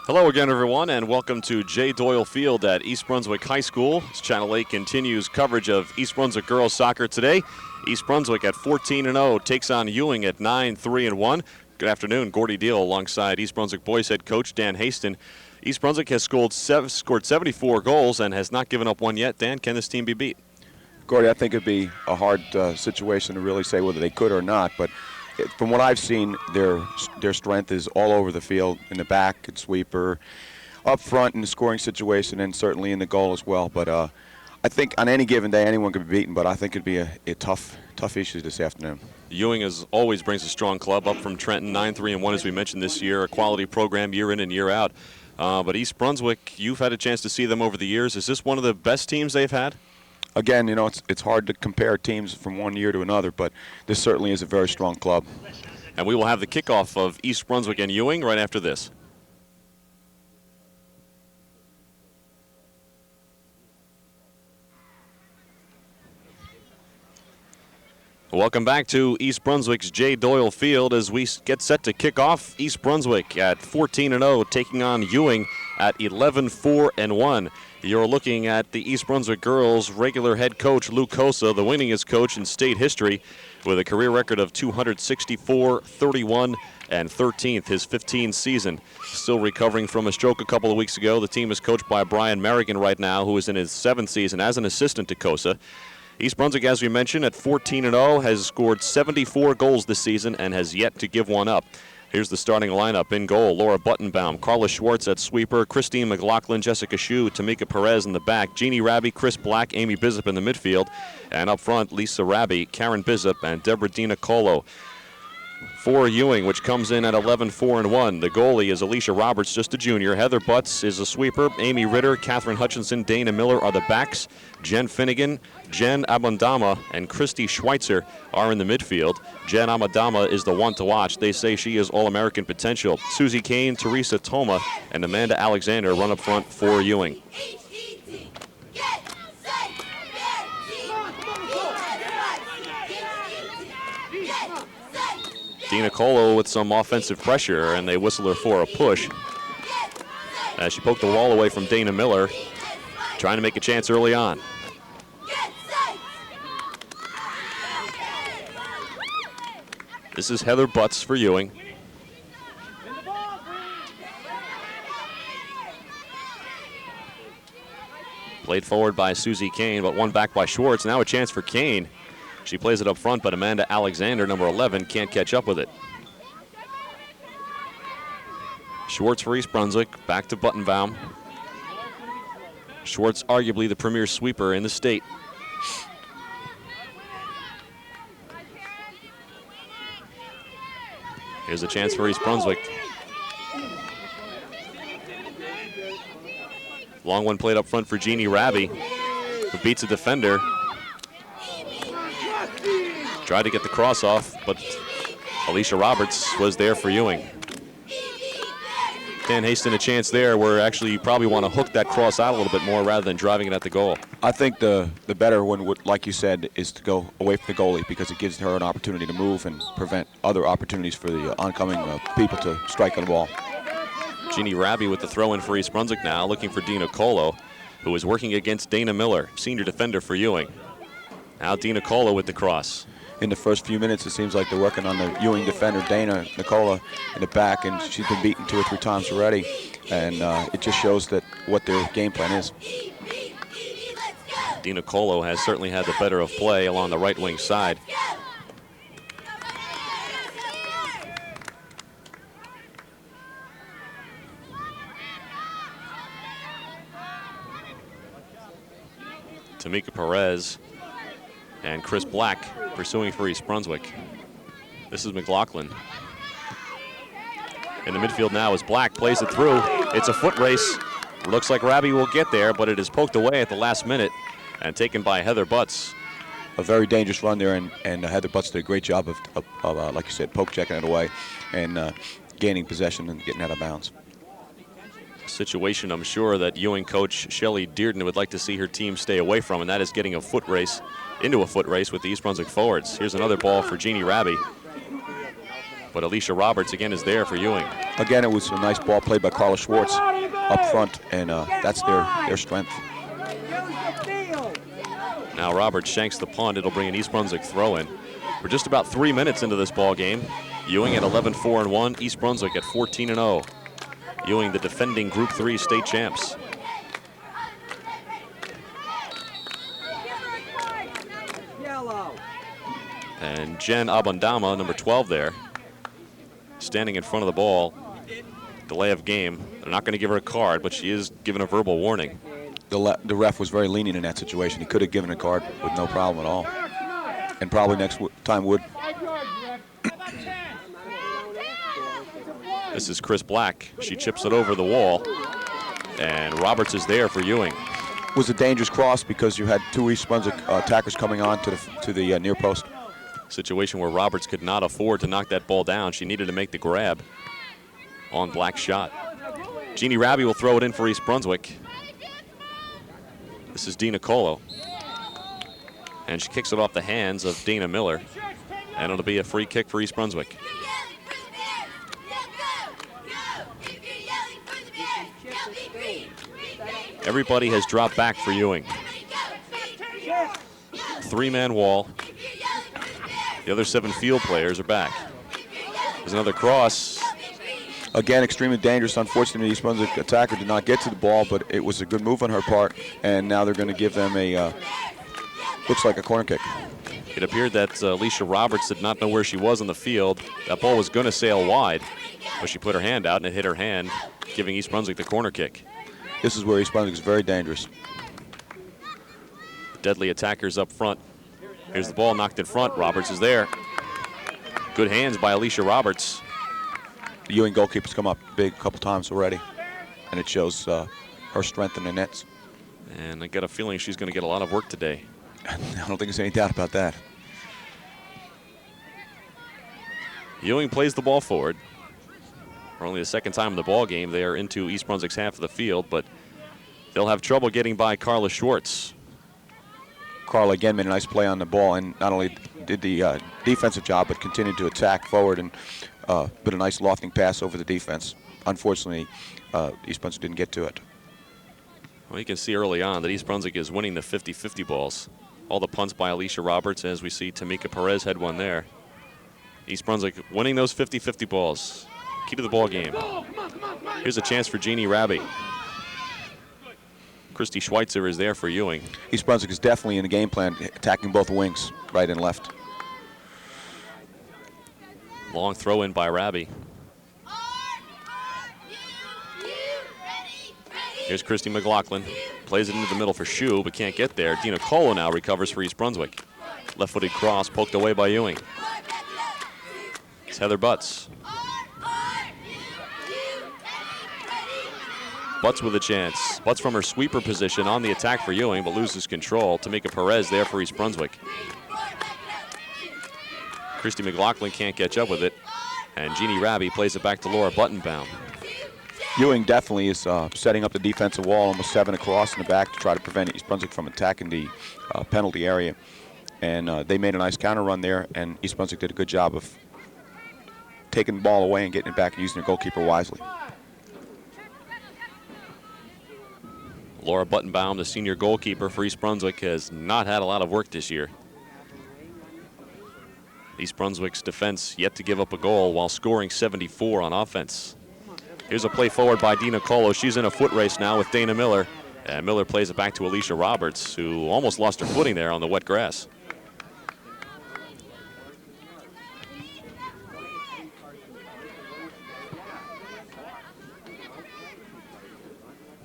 Hello again, everyone, and welcome to J. Doyle Field at East Brunswick High School. Channel 8 continues coverage of East Brunswick girls soccer today. East Brunswick at 14-0 takes on Ewing at 9-3-1. Good afternoon, Gordy Deal alongside East Brunswick boys head coach Dan Hayston. East Brunswick has scored 74 goals and has not given up one yet. Dan, can this team be beat? Gordy, I think it'd be a hard situation to really say whether they could or not, but from what I've seen, their strength is all over the field, in the back, and sweeper, up front in the scoring situation, and certainly in the goal as well. But I think on any given day, anyone could be beaten, but I think it'd be a tough issue this afternoon. Ewing as always brings a strong club up from Trenton, 9-3-1 as we mentioned this year, a quality program year in and year out. But East Brunswick, you've had a chance to see them over the years. Is this one of the best teams they've had? Again, it's hard to compare teams from one year to another, but this certainly is a very strong club. And we will have the kickoff of East Brunswick and Ewing right after this. Welcome back to East Brunswick's J. Doyle Field as we get set to kick off. East Brunswick at 14-0 taking on Ewing at 11-4-1. You're looking at the East Brunswick girls' regular head coach, Lou Cosa, the winningest coach in state history with a career record of 264, 31, and 13th, his 15th season. Still recovering from a stroke a couple of weeks ago. The team is coached by Brian Merrigan right now, who is in his 7th season as an assistant to Cosa. East Brunswick, as we mentioned, at 14-0, has scored 74 goals this season and has yet to give one up. Here's the starting lineup. In goal, Laura Buttenbaum, Carla Schwartz at sweeper, Christine McLaughlin, Jessica Shue, Tamika Perez in the back, Jeannie Raby, Chris Black, Amy Bizup in the midfield, and up front, Lisa Raby, Karen Bizup, and Deborah Dina Colo. For Ewing, which comes in at 11-4-1. The goalie is Alicia Roberts, just a junior. Heather Butts is a sweeper. Amy Ritter, Catherine Hutchinson, Dana Miller are the backs. Jen Finnegan, Jen Abundama, and Christy Schweitzer are in the midfield. Jen Amadama is the one to watch. They say she is All-American potential. Susie Kane, Teresa Toma, and Amanda Alexander run up front for Ewing. Dina Colo with some offensive pressure, and they whistle her for a push as she poked the ball away from Dana Miller, trying to make a chance early on. This is Heather Butts for Ewing. Played forward by Susie Kane, but one back by Schwartz. Now a chance for Kane. She plays it up front, but Amanda Alexander, number 11, can't catch up with it. Schwartz for East Brunswick, back to Buttenbaum. Schwartz, arguably the premier sweeper in the state. Here's a chance for East Brunswick. Long one played up front for Jeannie Raby, who beats a defender. Tried to get the cross off, but Alicia Roberts was there for Ewing. Dan Hayston, a chance there where actually you probably want to hook that cross out a little bit more rather than driving it at the goal. I think the better one would, like you said, is to go away from the goalie because it gives her an opportunity to move and prevent other opportunities for the oncoming people to strike on the ball. Jeannie Raby with the throw-in for East Brunswick now, looking for Dina Colo, who is working against Dana Miller, senior defender for Ewing. Now Dina Colo with the cross. In the first few minutes, it seems like they're working on the Ewing defender, Dana Nicola, in the back, and she's been beaten 2 or 3 times already. And it just shows that what their game plan is. Dina Colo has certainly had the better of play along the right wing side. Tamika Perez and Chris Black pursuing for East Brunswick. This is McLaughlin. In the midfield now is Black, plays it through. It's a foot race. Looks like Raby will get there, but it is poked away at the last minute and taken by Heather Butts. A very dangerous run there, and Heather Butts did a great job of like you said, poke checking it away and gaining possession and getting out of bounds. Situation I'm sure that Ewing coach Shelley Dearden would like to see her team stay away from, and that is getting a foot race into a foot race with the East Brunswick forwards. Here's another ball for Jeannie Raby. But Alicia Roberts again is there for Ewing. Again, it was a nice ball played by Carla Schwartz up front, and that's their strength. Now Roberts shanks the punt. It'll bring an East Brunswick throw in. We're just about 3 minutes into this ball game. Ewing at 11-4-1, East Brunswick at 14-0. Ewing, the defending Group 3 state champs. And Jen Abandama, number 12 there, standing in front of the ball. Delay of game. They're not going to give her a card, but she is given a verbal warning. The ref was very lenient in that situation. He could have given a card with no problem at all. And probably next time would. This is Chris Black. She chips it over the wall. And Roberts is there for Ewing. It was a dangerous cross because you had two East Brunswick attackers coming on to the near post. Situation where Roberts could not afford to knock that ball down. She needed to make the grab on Black's shot. Jeannie Raby will throw it in for East Brunswick. This is Dina Colo. And she kicks it off the hands of Dana Miller. And it'll be a free kick for East Brunswick. Everybody has dropped back for Ewing. Three-man wall. The other 7 field players are back. There's another cross. Again, extremely dangerous. Unfortunately, the East Brunswick attacker did not get to the ball, but it was a good move on her part. And now they're going to give them a, looks like a corner kick. It appeared that Alicia Roberts did not know where she was on the field. That ball was going to sail wide, but she put her hand out and it hit her hand, giving East Brunswick the corner kick. This is where East Brunswick is very dangerous. Deadly attackers up front. Here's the ball knocked in front. Roberts is there. Good hands by Alicia Roberts. The Ewing goalkeeper's come up big a couple times already, and it shows her strength in the nets. And I get a feeling she's going to get a lot of work today. I don't think there's any doubt about that. Ewing plays the ball forward. For only the second time in the ball game, they are into East Brunswick's half of the field, but they'll have trouble getting by Carla Schwartz. Carla again made a nice play on the ball and not only did the defensive job, but continued to attack forward and put a nice lofting pass over the defense. Unfortunately, East Brunswick didn't get to it. Well, you can see early on that East Brunswick is winning the 50-50 balls. All the punts by Alicia Roberts, as we see Tamika Perez had one there. East Brunswick winning those 50-50 balls. Key to the ball game. Here's a chance for Jeannie Raby. Christy Schweitzer is there for Ewing. East Brunswick is definitely in the game plan, attacking both wings, right and left. Long throw in by Raby. Here's Christy McLaughlin. Plays it into the middle for Shue, but can't get there. Dina Colo now recovers for East Brunswick. Left-footed cross poked away by Ewing. It's Heather Butts. Butts with a chance. Butts from her sweeper position on the attack for Ewing, but loses control. Tamika Perez there for East Brunswick. Christy McLaughlin can't catch up with it, and Jeannie Raby plays it back to Laura Buttenbaum. Ewing definitely is setting up the defensive wall, almost 7 across in the back to try to prevent East Brunswick from attacking the penalty area. And they made a nice counter run there, and East Brunswick did a good job of taking the ball away and getting it back and using their goalkeeper wisely. Laura Buttenbaum, the senior goalkeeper for East Brunswick, has not had a lot of work this year. East Brunswick's defense yet to give up a goal while scoring 74 on offense. Here's a play forward by Dina Colo. She's in a foot race now with Dana Miller. And Miller plays it back to Alicia Roberts, who almost lost her footing there on the wet grass.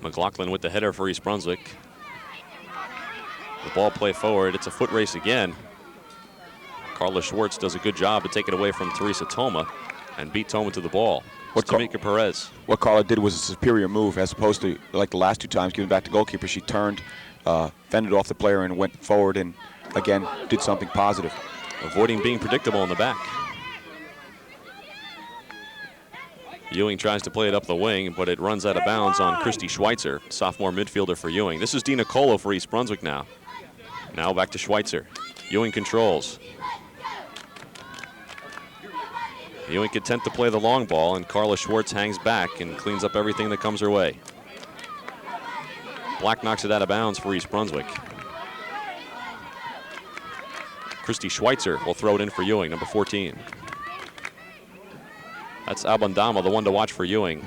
McLaughlin with the header for East Brunswick. The ball play forward. It's a foot race again. Carla Schwartz does a good job to take it away from Teresa Toma and beat Toma to the ball. Tamika Perez. What Carla did was a superior move as opposed to, like the last 2 times, giving back to goalkeeper. She turned, fended off the player and went forward and, again, did something positive. Avoiding being predictable in the back. Ewing tries to play it up the wing, but it runs out of bounds on Christy Schweitzer, sophomore midfielder for Ewing. This is Dina Colo for East Brunswick now. Now back to Schweitzer. Ewing controls. Ewing content to play the long ball, and Carla Schwartz hangs back and cleans up everything that comes her way. Black knocks it out of bounds for East Brunswick. Christy Schweitzer will throw it in for Ewing, number 14. That's Abandama, the one to watch for Ewing.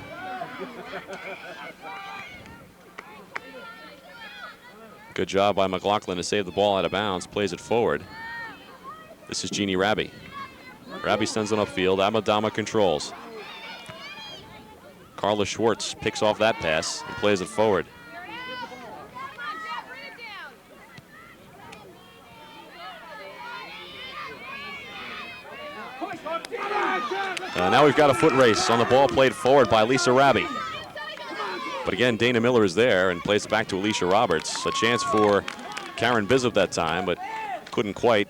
Good job by McLaughlin to save the ball out of bounds, plays it forward. This is Jeannie Raby. Raby sends it upfield, Abandama controls. Carla Schwartz picks off that pass and plays it forward. Now we've got a foot race on the ball played forward by Lisa Raby. But again, Dana Miller is there and plays it back to Alicia Roberts. A chance for Karen Bizup that time, but couldn't quite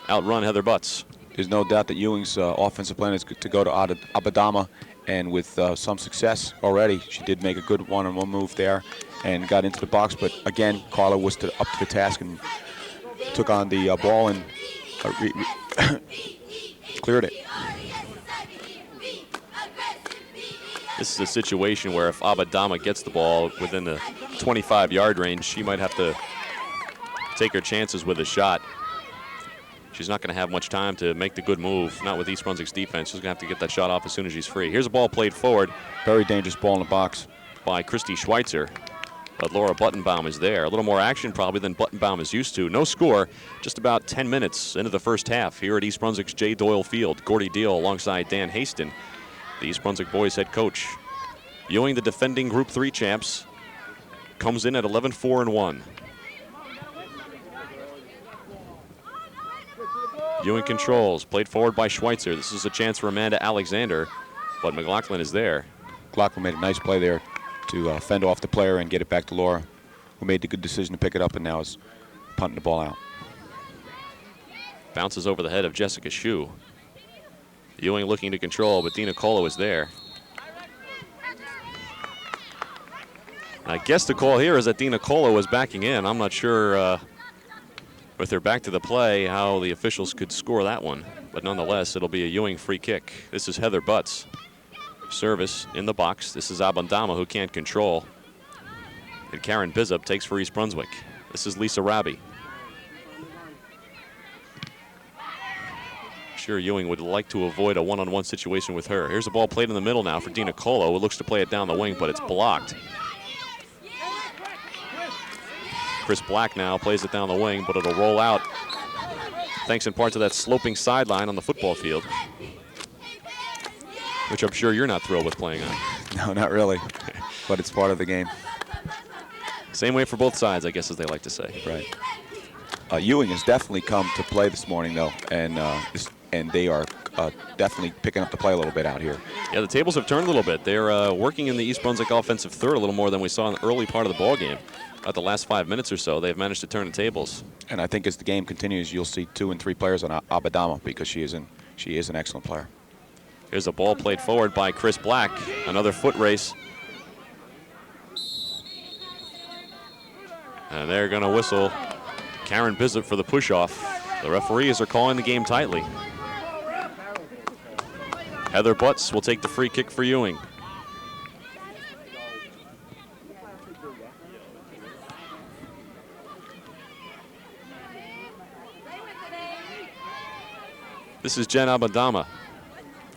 outrun Heather Butts. There's no doubt that Ewing's offensive plan is to go to Abadama, and with some success already, she did make a good one-on-one move there and got into the box. But again, Carla was up to the task and took on the ball and cleared it. This is a situation where if Abadama gets the ball within the 25-yard range, she might have to take her chances with a shot. She's not going to have much time to make the good move, not with East Brunswick's defense. She's going to have to get that shot off as soon as she's free. Here's a ball played forward. Very dangerous ball in the box. By Christy Schweitzer. But Laura Buttenbaum is there. A little more action probably than Buttenbaum is used to. No score, just about 10 minutes into the first half here at East Brunswick's J. Doyle Field. Gordy Deal alongside Dan Hayston, the East Brunswick boys head coach. Ewing, the defending Group 3 champs, comes in at 11-4-1. Ewing controls, played forward by Schweitzer. This is a chance for Amanda Alexander, but McLaughlin is there. McLaughlin made a nice play there to fend off the player and get it back to Laura, who made the good decision to pick it up and now is punting the ball out. Bounces over the head of Jessica Shue. Ewing looking to control, but Dina Colo is there. I guess the call here is that Dina Colo was backing in. I'm not sure with her back to the play how the officials could score that one. But nonetheless, it'll be a Ewing free kick. This is Heather Butts. Service in the box. This is Abandama, who can't control. And Karen Bizup takes for East Brunswick. This is Lisa Raby. Sure, Ewing would like to avoid a one-on-one situation with her. Here's a ball played in the middle now for Dina Colo, who looks to play it down the wing, but it's blocked. Chris Black now plays it down the wing, but it'll roll out thanks in part to that sloping sideline on the football field, which I'm sure you're not thrilled with playing on. No, not really, but it's part of the game. Same way for both sides, I guess, as they like to say. Right. Ewing has definitely come to play this morning, though, and they are definitely picking up the play a little bit out here. Yeah, the tables have turned a little bit. They're working in the East Brunswick offensive third a little more than we saw in the early part of the ball game. At the last 5 minutes or so, they've managed to turn the tables. And I think as the game continues, you'll see 2 and 3 players on Abadama because she is an excellent player. Here's a ball played forward by Chris Black. Another foot race. And they're going to whistle Karen Bizup for the push-off. The referees are calling the game tightly. Heather Butts will take the free kick for Ewing. This is Jen Abandama.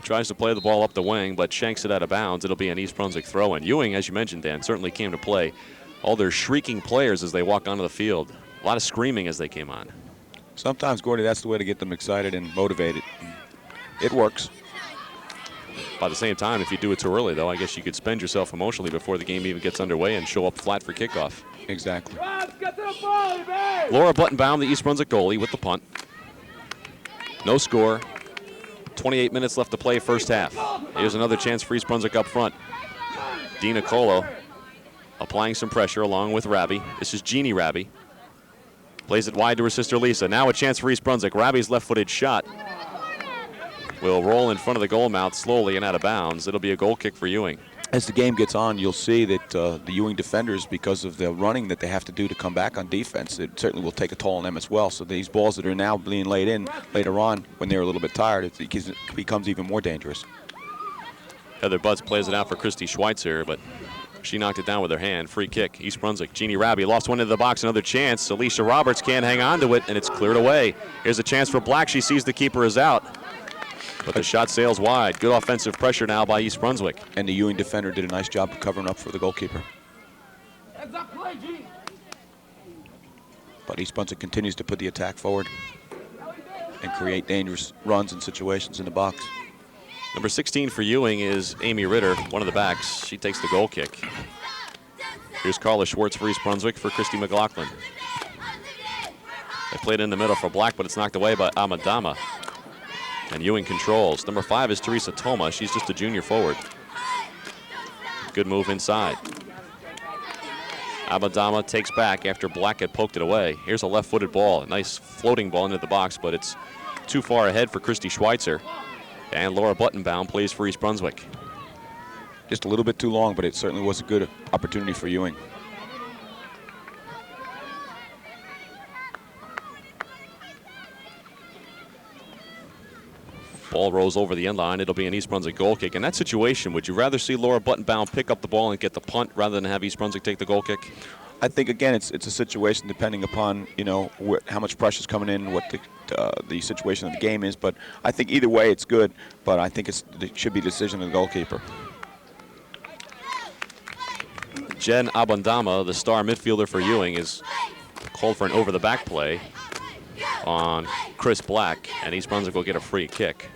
Tries to play the ball up the wing, but shanks it out of bounds. It'll be an East Brunswick throw-in. Ewing, as you mentioned, Dan, certainly came to play. All their shrieking players as they walk onto the field. A lot of screaming as they came on. Sometimes, Gordy, that's the way to get them excited and motivated. It works. By the same time, if you do it too early, though, I guess you could spend yourself emotionally before the game even gets underway and show up flat for kickoff. Exactly. Laura Buttenbaum, the East Brunswick goalie, with the punt. No score. 28 minutes left to play first half. Here's another chance for East Brunswick up front. Dina Colo applying some pressure along with Raby. This is Jeannie Raby. Plays it wide to her sister Lisa. Now a chance for East Brunswick. Raby's left-footed shot will roll in front of the goal mouth slowly and out of bounds. It'll be a goal kick for Ewing. as the game gets on, you'll see that the Ewing defenders, because of the running that they have to do to come back on defense, it certainly will take a toll on them as well. So these balls that are now being laid in later on, when they're a little bit tired, it becomes even more dangerous. Heather Butts plays it out for Christy Schweitzer, but she knocked it down with her hand. Free kick, East Brunswick. Jeannie Raby lost one into the box, another chance. Alicia Roberts can't hang on to it, and it's cleared away. Here's a chance for Black. She sees the keeper is out, but the shot sails wide. Good offensive pressure now by East Brunswick. And the Ewing defender did a nice job of covering up for the goalkeeper. But East Brunswick continues to put the attack forward and create dangerous runs and situations in the box. Number 16 for Ewing is Amy Ritter, one of the backs. She takes the goal kick. Here's Carla Schwartz for East Brunswick for Christy McLaughlin. They played in the middle for Black, but it's knocked away by Amadama. And Ewing controls. Number 5 is Teresa Toma. She's just a junior forward. Good move inside. Amadama takes back after Black had poked it away. Here's a left-footed ball. A nice floating ball into the box, but it's too far ahead for Christy Schweitzer. And Laura Buttonbaum plays for East Brunswick. Just a little bit too long, but it certainly was a good opportunity for Ewing. Ball rolls over the end line. It'll be an East Brunswick goal kick. In that situation, would you rather see Laura Buttonbaum pick up the ball and get the punt rather than have East Brunswick take the goal kick? I think, again, it's a situation depending upon, you know, how much pressure is coming in, what the situation of the game is. But I think either way it's good, but I think it should be a decision of the goalkeeper. Jen Abandama, the star midfielder for Ewing, is called for an over-the-back play on Chris Black, and East Brunswick will get a free kick.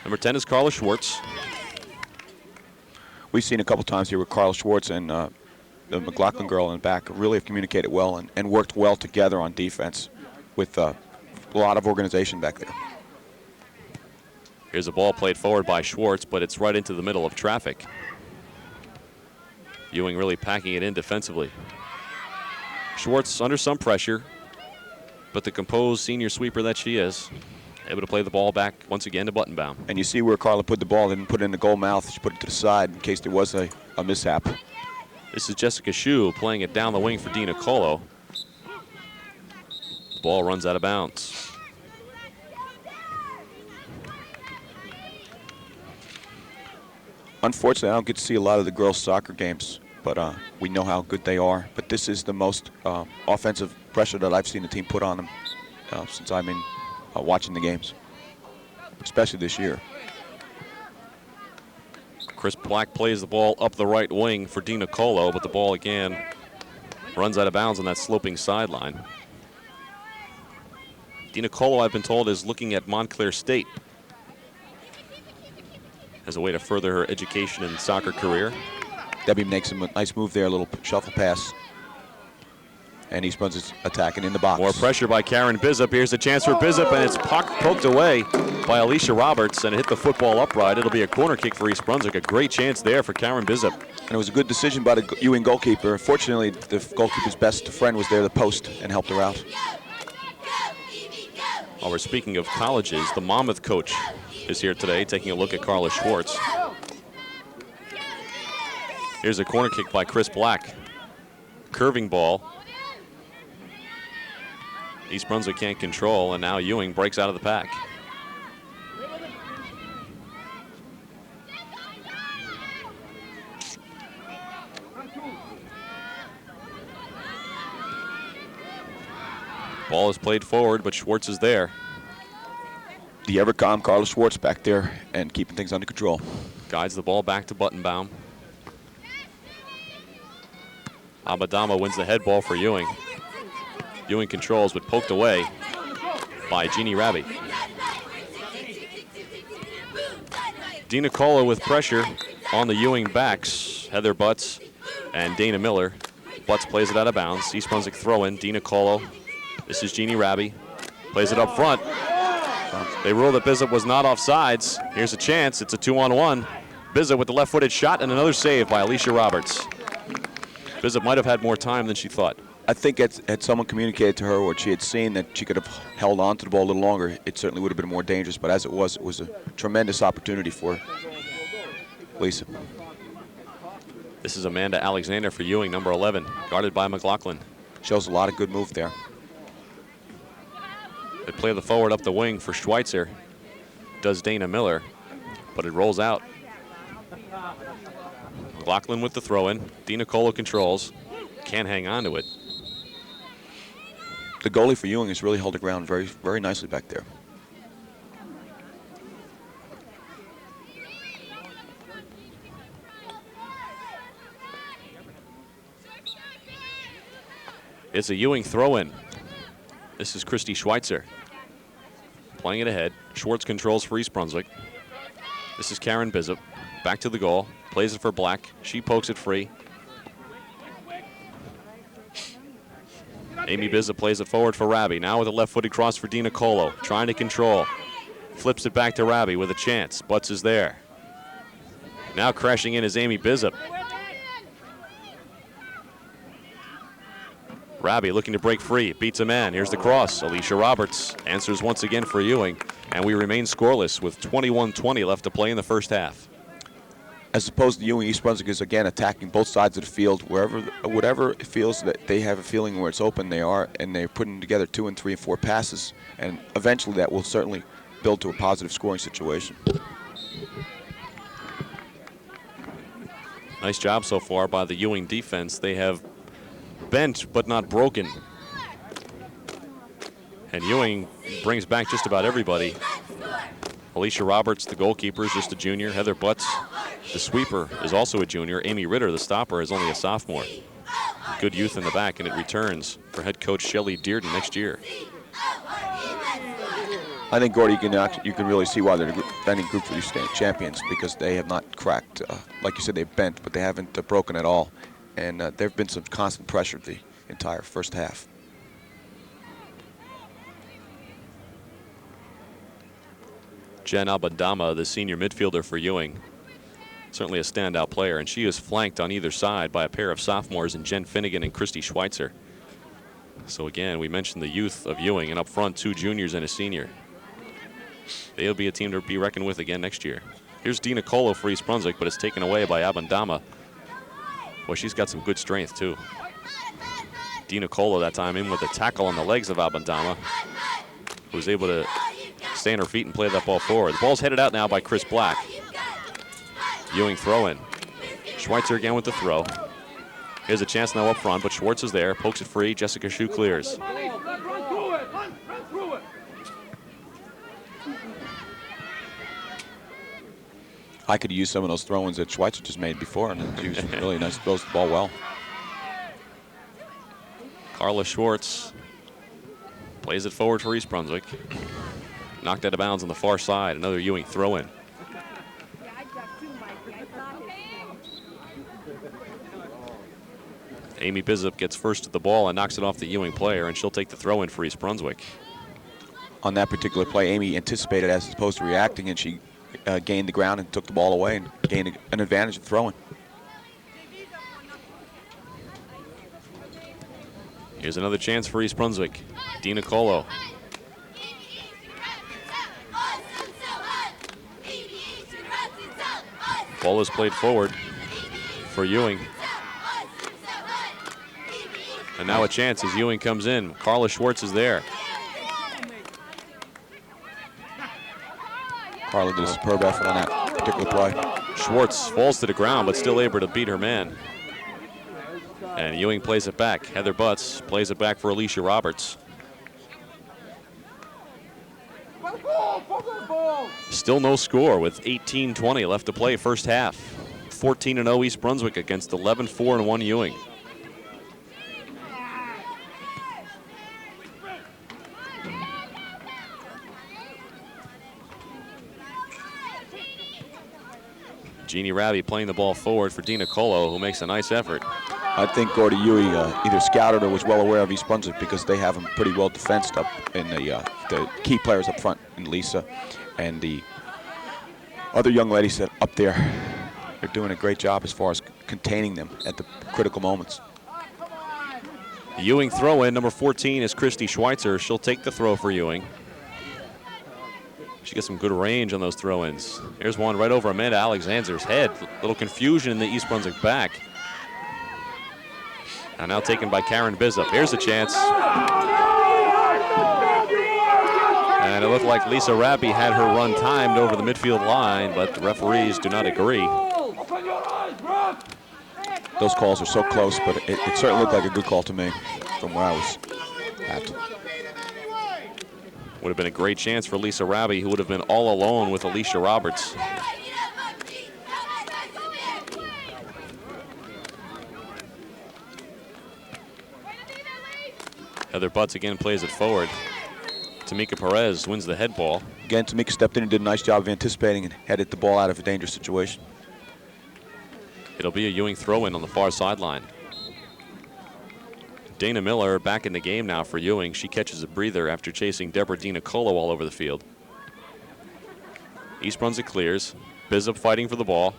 Number 10 is Carla Schwartz. We've seen a couple times here with Carla Schwartz and the McLaughlin girl in the back really have communicated well and worked well together on defense with a lot of organization back there. Here's a ball played forward by Schwartz, but it's right into the middle of traffic. Ewing really packing it in defensively. Schwartz under some pressure, but the composed senior sweeper that she is, able to play the ball back once again to Buttonbaum. And you see where Carla put the ball, didn't put it in the goal mouth. She put it to the side in case there was a mishap. This is Jessica Shue playing it down the wing for Dina Colo. The ball runs out of bounds. Unfortunately, I don't get to see a lot of the girls' soccer games, but we know how good they are. But this is the most offensive pressure that I've seen the team put on them since I've been watching the games, especially this year. Chris Black plays the ball up the right wing for Dina Colo, but the ball again runs out of bounds on that sloping sideline. Dina Colo, I've been told, is looking at Montclair State as a way to further her education and soccer career. Debbie makes a nice move there, a little shuffle pass. And East Brunswick's attacking in the box. More pressure by Karen Bizup. Here's a chance for Bizup, and it's poked away by Alicia Roberts, and it hit the football upright. It'll be a corner kick for East Brunswick. A great chance there for Karen Bizup. And it was a good decision by the Ewing goalkeeper. Fortunately, the goalkeeper's best friend was there, the post, and helped her out. While we're speaking of colleges, the Monmouth coach is here today, taking a look at Carla Schwartz. Here's a corner kick by Chris Black. Curving ball. East Brunswick can't control, and now Ewing breaks out of the pack. Ball is played forward, but Schwartz is there. The ever calm Carla Schwartz back there and keeping things under control. Guides the ball back to Buttonbaum. Abadama wins the head ball for Ewing. Ewing controls, but poked away by Jeannie Raby. Dina Cola with pressure on the Ewing backs. Heather Butts and Dana Miller. Butts plays it out of bounds. East Brunswick throw in. Dina Colo. This is Jeannie Raby. Plays it up front. They ruled that Bizup was not offsides. Here's a chance. It's a 2-on-1. Bizup with the left-footed shot and another save by Alicia Roberts. Bizup might have had more time than she thought. I think had someone communicated to her what she had seen that she could have held on to the ball a little longer, it certainly would have been more dangerous. But as it was a tremendous opportunity for Lisa. This is Amanda Alexander for Ewing, number 11, guarded by McLaughlin. Shows a lot of good move there. They play the forward up the wing for Schweitzer. Does Dana Miller, but it rolls out. McLaughlin with the throw-in. DiNiccolo controls. Can't hang on to it. The goalie for Ewing has really held the ground very, very nicely back there. It's a Ewing throw-in. This is Christy Schweitzer. Playing it ahead. Schwartz controls for East Brunswick. This is Karen Bizup. Back to the goal. Plays it for Black. She pokes it free. Amy Bizup plays it forward for Rabi. Now with a left-footed cross for DiNiccolo. Trying to control. Flips it back to Rabi with a chance. Butts is there. Now crashing in is Amy Bizup. Rabi looking to break free. Beats a man. Here's the cross. Alicia Roberts answers once again for Ewing. And we remain scoreless with 21:20 left to play in the first half. As opposed to Ewing, East Brunswick is again attacking both sides of the field. Whatever it feels that they have a feeling where it's open, they are, and they're putting together 2 and 3 and 4 passes. And eventually that will certainly build to a positive scoring situation. Nice job so far by the Ewing defense. They have bent but not broken. And Ewing brings back just about everybody. Alicia Roberts, the goalkeeper, is just a junior. Heather Butts, the sweeper, is also a junior. Amy Ritter, the stopper, is only a sophomore. Good youth in the back, and it returns for head coach Shelley Dearden next year. I think, Gordy, you can really see why they're the defending group for these state champions, because they have not cracked. Like you said, they've bent, but they haven't broken at all. And there have been some constant pressure the entire first half. Jen Abadama, the senior midfielder for Ewing, certainly a standout player, and she is flanked on either side by a pair of sophomores in Jen Finnegan and Christy Schweitzer. So again, we mentioned the youth of Ewing, and up front, 2 juniors and a senior. They'll be a team to be reckoned with again next year. Here's DiNiccolo for East Brunswick, but it's taken away by Abadama. Well, she's got some good strength, too. DiNiccolo that time in with a tackle on the legs of Abadama, who was able to stay on her feet and play that ball forward. The ball's headed out now by Chris Black. Ewing throw-in. Schweitzer again with the throw. Here's a chance now up front, but Schwartz is there, pokes it free. Jessica Shue clears. I could use some of those throw-ins that Schweitzer just made before, and she was really nice, throws the ball well. Carla Schwartz plays it forward for East Brunswick. Knocked out of bounds on the far side. Another Ewing throw-in. Amy Bizup gets first to the ball and knocks it off the Ewing player, and she'll take the throw-in for East Brunswick. On that particular play, Amy anticipated as opposed to reacting, and she gained the ground and took the ball away and gained an advantage of throwing. Here's another chance for East Brunswick. DiNiccolo. Ball is played forward for Ewing. And now a chance as Ewing comes in. Carla Schwartz is there. Carla did a superb effort on that particular play. Schwartz falls to the ground, but still able to beat her man. And Ewing plays it back. Heather Butts plays it back for Alicia Roberts. Still no score with 18:20 left to play first half. 14-0 East Brunswick against 11-4-1 Ewing. Jeannie Rabi playing the ball forward for DiNiccolo, who makes a nice effort. I think Gordy Ewing either scouted or was well aware of East Brunswick, because they have them pretty well defensed up in the key players up front, in Lisa and the other young ladies that up there. They're doing a great job as far as containing them at the critical moments. Ewing throw-in, number 14 is Christy Schweitzer. She'll take the throw for Ewing. She gets some good range on those throw-ins. Here's one right over Amanda Alexander's head. Little confusion in the East Brunswick back. And now taken by Karen Bizup. Here's a chance. And it looked like Lisa Raby had her run timed over the midfield line, but the referees do not agree. Those calls are so close, but it certainly looked like a good call to me from where I was at. Would have been a great chance for Lisa Raby, who would have been all alone with Alicia Roberts. Heather Butts again plays it forward. Tamika Perez wins the head ball. Again, Tamika stepped in and did a nice job of anticipating and headed the ball out of a dangerous situation. It'll be a Ewing throw-in on the far sideline. Dana Miller back in the game now for Ewing. She catches a breather after chasing Deborah DiNicolo all over the field. East Brunswick clears. Bizup fighting for the ball.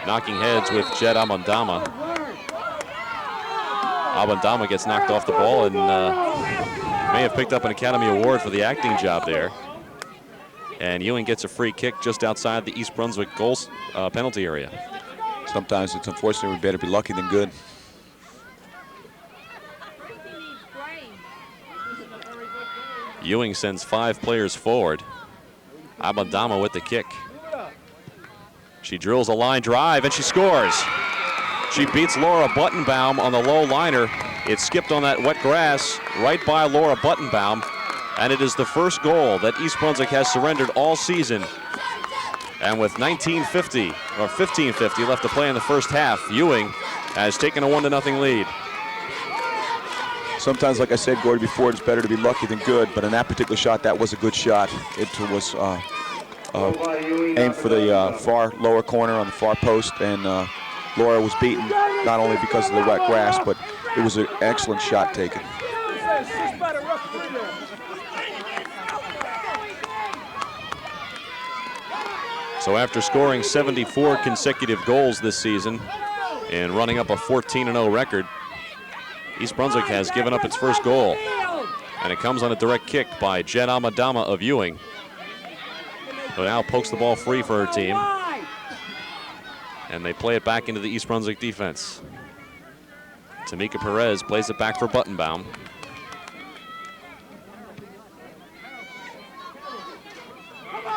Knocking heads with Jed Abandama. Abandama gets knocked off the ball and may have picked up an Academy Award for the acting job there. And Ewing gets a free kick just outside the East Brunswick goals penalty area. Sometimes it's unfortunate. We better be lucky than good. Ewing sends 5 players forward. Abandama with the kick. She drills a line drive and she scores. She beats Laura Buttenbaum on the low liner. It skipped on that wet grass right by Laura Buttenbaum, and it is the first goal that East Brunswick has surrendered all season. And with 19:50 or 15:50 left to play in the first half, Ewing has taken a 1-0 lead. Sometimes, like I said, Gordy, before, it's better to be lucky than good, but in that particular shot, that was a good shot. It was aimed for the far lower corner on the far post, and Laura was beaten not only because of the wet grass, but it was an excellent shot taken. So after scoring 74 consecutive goals this season and running up a 14-0 record, East Brunswick has given up its first goal. And it comes on a direct kick by Jen Amadama of Ewing, who now pokes the ball free for her team. And they play it back into the East Brunswick defense. Tamika Perez plays it back for Buttenbaum.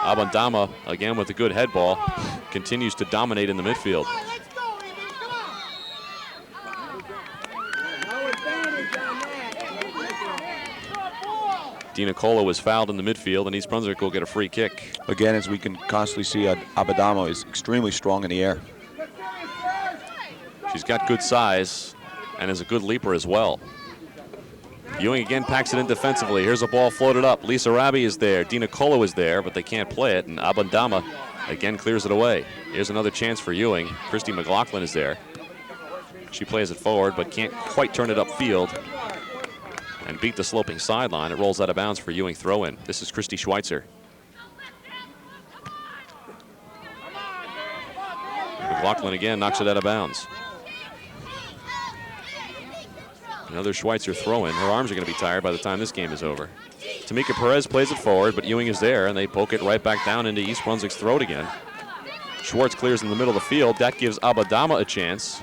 Abandama, again with a good head ball, continues to dominate in the midfield. DiNicolo was fouled in the midfield, and East Brunswick will get a free kick. Again, as we can constantly see, Abandama is extremely strong in the air. She's got good size and is a good leaper as well. Ewing again packs it in defensively. Here's a ball floated up. Lisa Raby is there. DiNicolo is there, but they can't play it, and Abandama again clears it away. Here's another chance for Ewing. Christy McLaughlin is there. She plays it forward, but can't quite turn it upfield and beat the sloping sideline. It rolls out of bounds for Ewing throw-in. This is Christy Schweitzer. McLaughlin again knocks it out of bounds. Another Schweitzer throw-in. Her arms are going to be tired by the time this game is over. Tamika Perez plays it forward, but Ewing is there, and they poke it right back down into East Brunswick's throat again. Schwartz clears in the middle of the field. That gives Abandama a chance,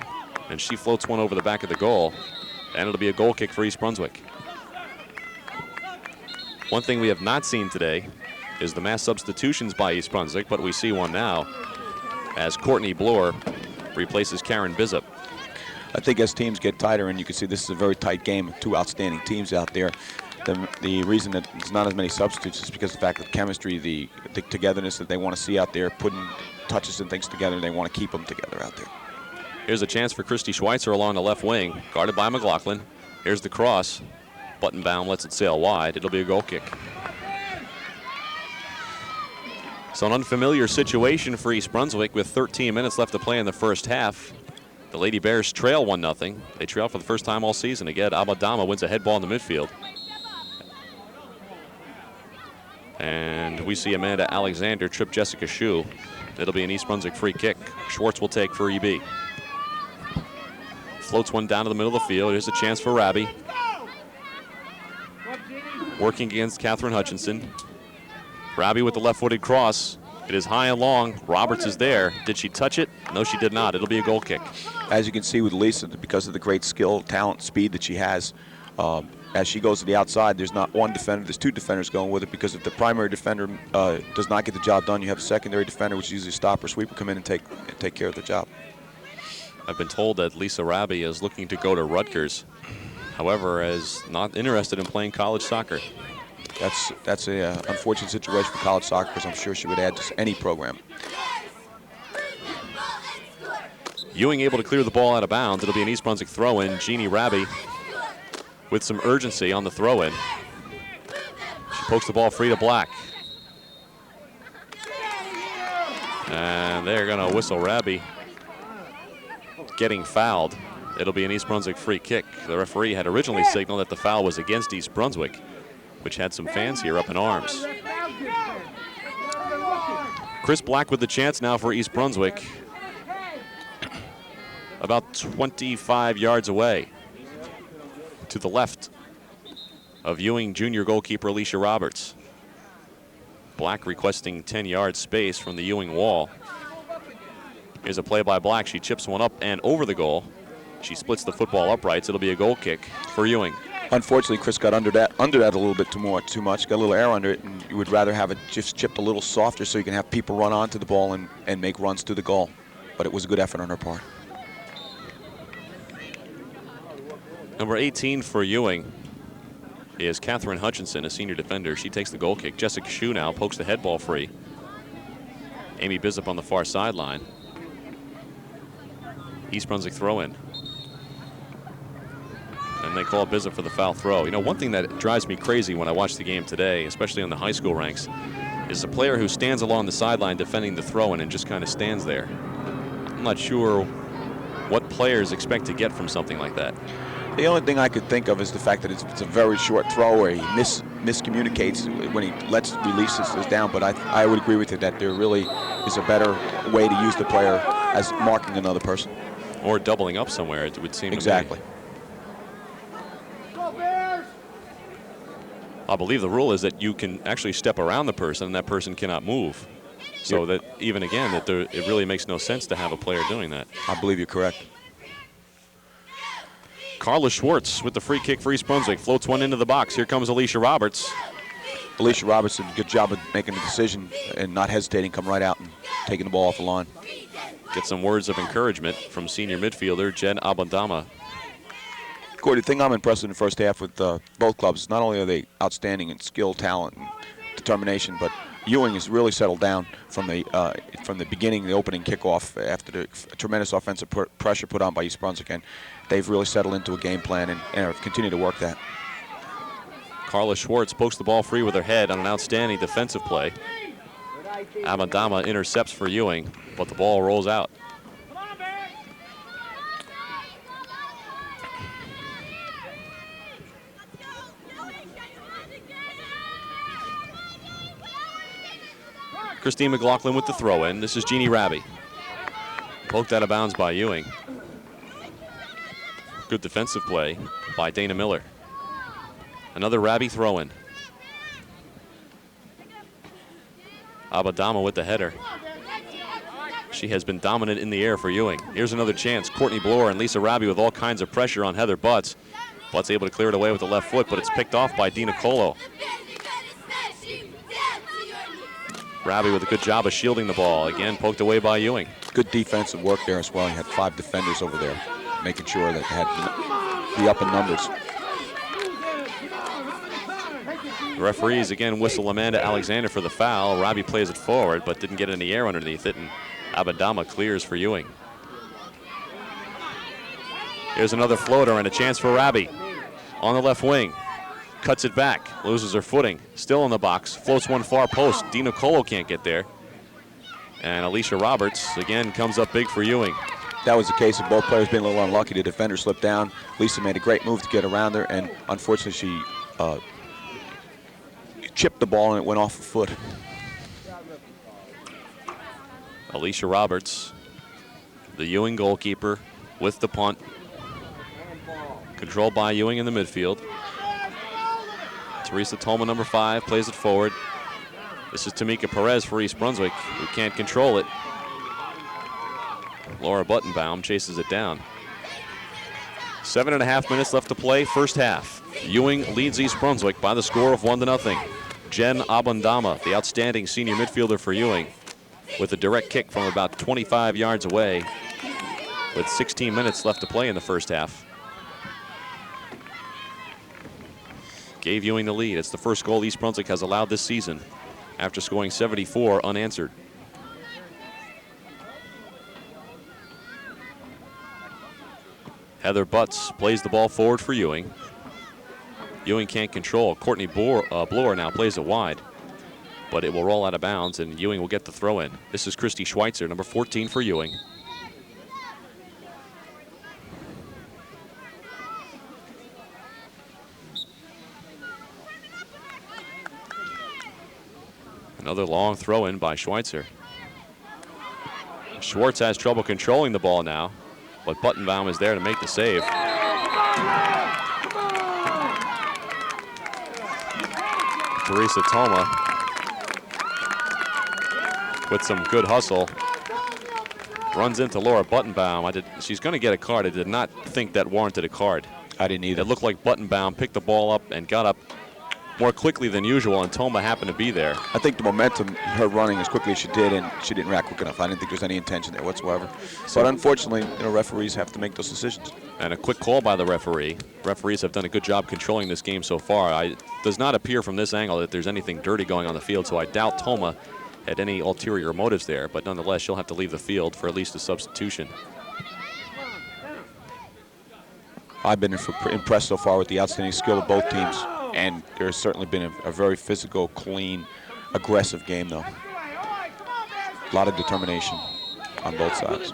and she floats one over the back of the goal, and it'll be a goal kick for East Brunswick. One thing we have not seen today is the mass substitutions by East Brunswick, but we see one now as Courtney Bloor replaces Karen Bizup. I think as teams get tighter, and you can see this is a very tight game, two outstanding teams out there, the reason that there's not as many substitutes is because of the fact that chemistry, the togetherness that they want to see out there, putting touches and things together, they want to keep them together out there. Here's a chance for Christy Schweitzer along the left wing, guarded by McLaughlin. Here's the cross. Buttenbaum lets it sail wide. It'll be a goal kick. So an unfamiliar situation for East Brunswick with 13 minutes left to play in the first half. The Lady Bears trail 1-0. They trail for the first time all season. Again, Abandama wins a head ball in the midfield. And we see Amanda Alexander trip Jessica Shue. It'll be an East Brunswick free kick. Schwartz will take for EB. floats one down to the middle of the field. Here's a chance for Rabi. Working against Catherine Hutchinson. Rabi with the left-footed cross. It is high and long. Roberts is there. Did she touch it? No, she did not. It'll be a goal kick. As you can see with Lisa, because of the great skill, talent, speed that she has, as she goes to the outside, there's not one defender, there's two defenders going with it, because if the primary defender does not get the job done, you have a secondary defender, which is usually a stopper sweeper, come in and take care of the job. I've been told that Lisa Rabi is looking to go to Rutgers. However, is not interested in playing college soccer. That's a unfortunate situation for college soccer, because I'm sure she would add to any program. Ewing able to clear the ball out of bounds. It'll be an East Brunswick throw-in. Jeannie Rabi with some urgency on the throw-in. She pokes the ball free to Black. And they're going to whistle Rabi getting fouled. It'll be an East Brunswick free kick. The referee had originally signaled that the foul was against East Brunswick, which had some fans here up in arms. Chris Black with the chance now for East Brunswick. About 25 yards away to the left of Ewing junior goalkeeper Alicia Roberts. Black requesting 10-yard space from the Ewing wall. Here's a play by Black. She chips one up and over the goal. She splits the football uprights. It'll be a goal kick for Ewing. Unfortunately, Chris got under that a little bit too much. Got a little air under it, and you would rather have it just chipped a little softer so you can have people run onto the ball and make runs to the goal. But it was a good effort on her part. Number 18 for Ewing is Catherine Hutchinson, a senior defender. She takes the goal kick. Jessica Shue now pokes the head ball free. Amy Bizup on the far sideline. East Brunswick throw in. And they call Bizup for the foul throw. You know, one thing that drives me crazy when I watch the game today, especially on the high school ranks, is a player who stands along the sideline defending the throw in and just kind of stands there. I'm not sure what players expect to get from something like that. The only thing I could think of is the fact that it's a very short throw where he miscommunicates when he releases this down. But I would agree with you that there really is a better way to use the player as marking another person. Or doubling up somewhere, it would seem exactly. to me. I believe the rule is that you can actually step around the person and that person cannot move. So that even again, that it really makes no sense to have a player doing that. I believe you're correct. Carla Schwartz with the free kick for East Brunswick. Floats one into the box. Here comes Alicia Roberts. Alicia Roberts did a good job of making the decision and not hesitating, come right out and taking the ball off the line. Get some words of encouragement from senior midfielder Jen Abandama. Corey, the thing I'm impressed with in the first half with both clubs, not only are they outstanding in skill, talent, and determination, but Ewing has really settled down from the beginning, the opening kickoff, after the tremendous offensive pressure put on by East Brunswick, and they've really settled into a game plan and have continued to work that. Carla Schwartz pokes the ball free with her head on an outstanding defensive play. Abandama intercepts for Ewing, but the ball rolls out. Christine McLaughlin with the throw-in. This is Jeannie Rabi. Poked out of bounds by Ewing. Good defensive play by Dana Miller. Another Rabi throw-in. Abadama with the header. She has been dominant in the air for Ewing. Here's another chance. Courtney Bloor and Lisa Rabi with all kinds of pressure on Heather Butts. Butts able to clear it away with the left foot, but it's picked off by Dina Colo. Rabi with a good job of shielding the ball. Again, poked away by Ewing. Good defensive work there as well. He had 5 defenders over there, making sure that they had the up in numbers. The referees again whistle Amanda Alexander for the foul. Rabi plays it forward, but didn't get any air underneath it, and Abadama clears for Ewing. Here's another floater and a chance for Rabi on the left wing. Cuts it back, loses her footing, still in the box, floats one far post. Dina Colo can't get there. And Alicia Roberts again comes up big for Ewing. That was the case of both players being a little unlucky. The defender slipped down. Lisa made a great move to get around her, and unfortunately she chipped the ball and it went off her foot. Alicia Roberts, the Ewing goalkeeper, with the punt. Controlled by Ewing in the midfield. Teresa Tolman, number 5, plays it forward. This is Tamika Perez for East Brunswick, who can't control it. Laura Buttenbaum chases it down. 7.5 minutes left to play, first half. Ewing leads East Brunswick by the score of 1-0. Jen Abundama, the outstanding senior midfielder for Ewing, with a direct kick from about 25 yards away with 16 minutes left to play in the first half. Gave Ewing the lead. It's the first goal East Brunswick has allowed this season after scoring 74 unanswered. Heather Butts plays the ball forward for Ewing. Ewing can't control. Courtney Bloor now plays it wide, but it will roll out of bounds, and Ewing will get the throw in. This is Christy Schweitzer, number 14 for Ewing. Another long throw in by Schweitzer. Schwartz has trouble controlling the ball now, but Buttenbaum is there to make the save. Teresa Toma with some good hustle runs into Laura Buttenbaum. She's going to get a card. I did not think that warranted a card. I didn't either. It looked like Buttenbaum picked the ball up and got up more quickly than usual, and Toma happened to be there. I think the momentum, her running as quickly as she did, and she didn't react quick enough. I didn't think there was any intention there whatsoever. But unfortunately, referees have to make those decisions. And a quick call by the referee. Referees have done a good job controlling this game so far. It does not appear from this angle that there's anything dirty going on the field, so I doubt Toma had any ulterior motives there, but nonetheless, she'll have to leave the field for at least a substitution. I've been impressed so far with the outstanding skill of both teams. And there's certainly been a very physical, clean, aggressive game, though. A lot of determination on both sides.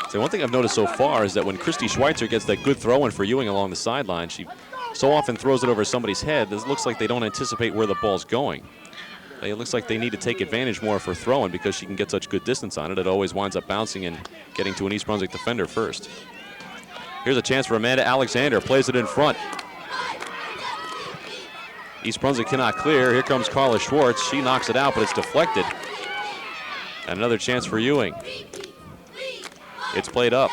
So one thing I've noticed so far is that when Christy Schweitzer gets that good throw in for Ewing along the sideline, she so often throws it over somebody's head. It looks like they don't anticipate where the ball's going. It looks like they need to take advantage more of her throwing because she can get such good distance on it. It always winds up bouncing and getting to an East Brunswick defender first. Here's a chance for Amanda Alexander. Plays it in front. East Brunswick cannot clear. Here comes Carla Schwartz. She knocks it out, but it's deflected. And another chance for Ewing. It's played up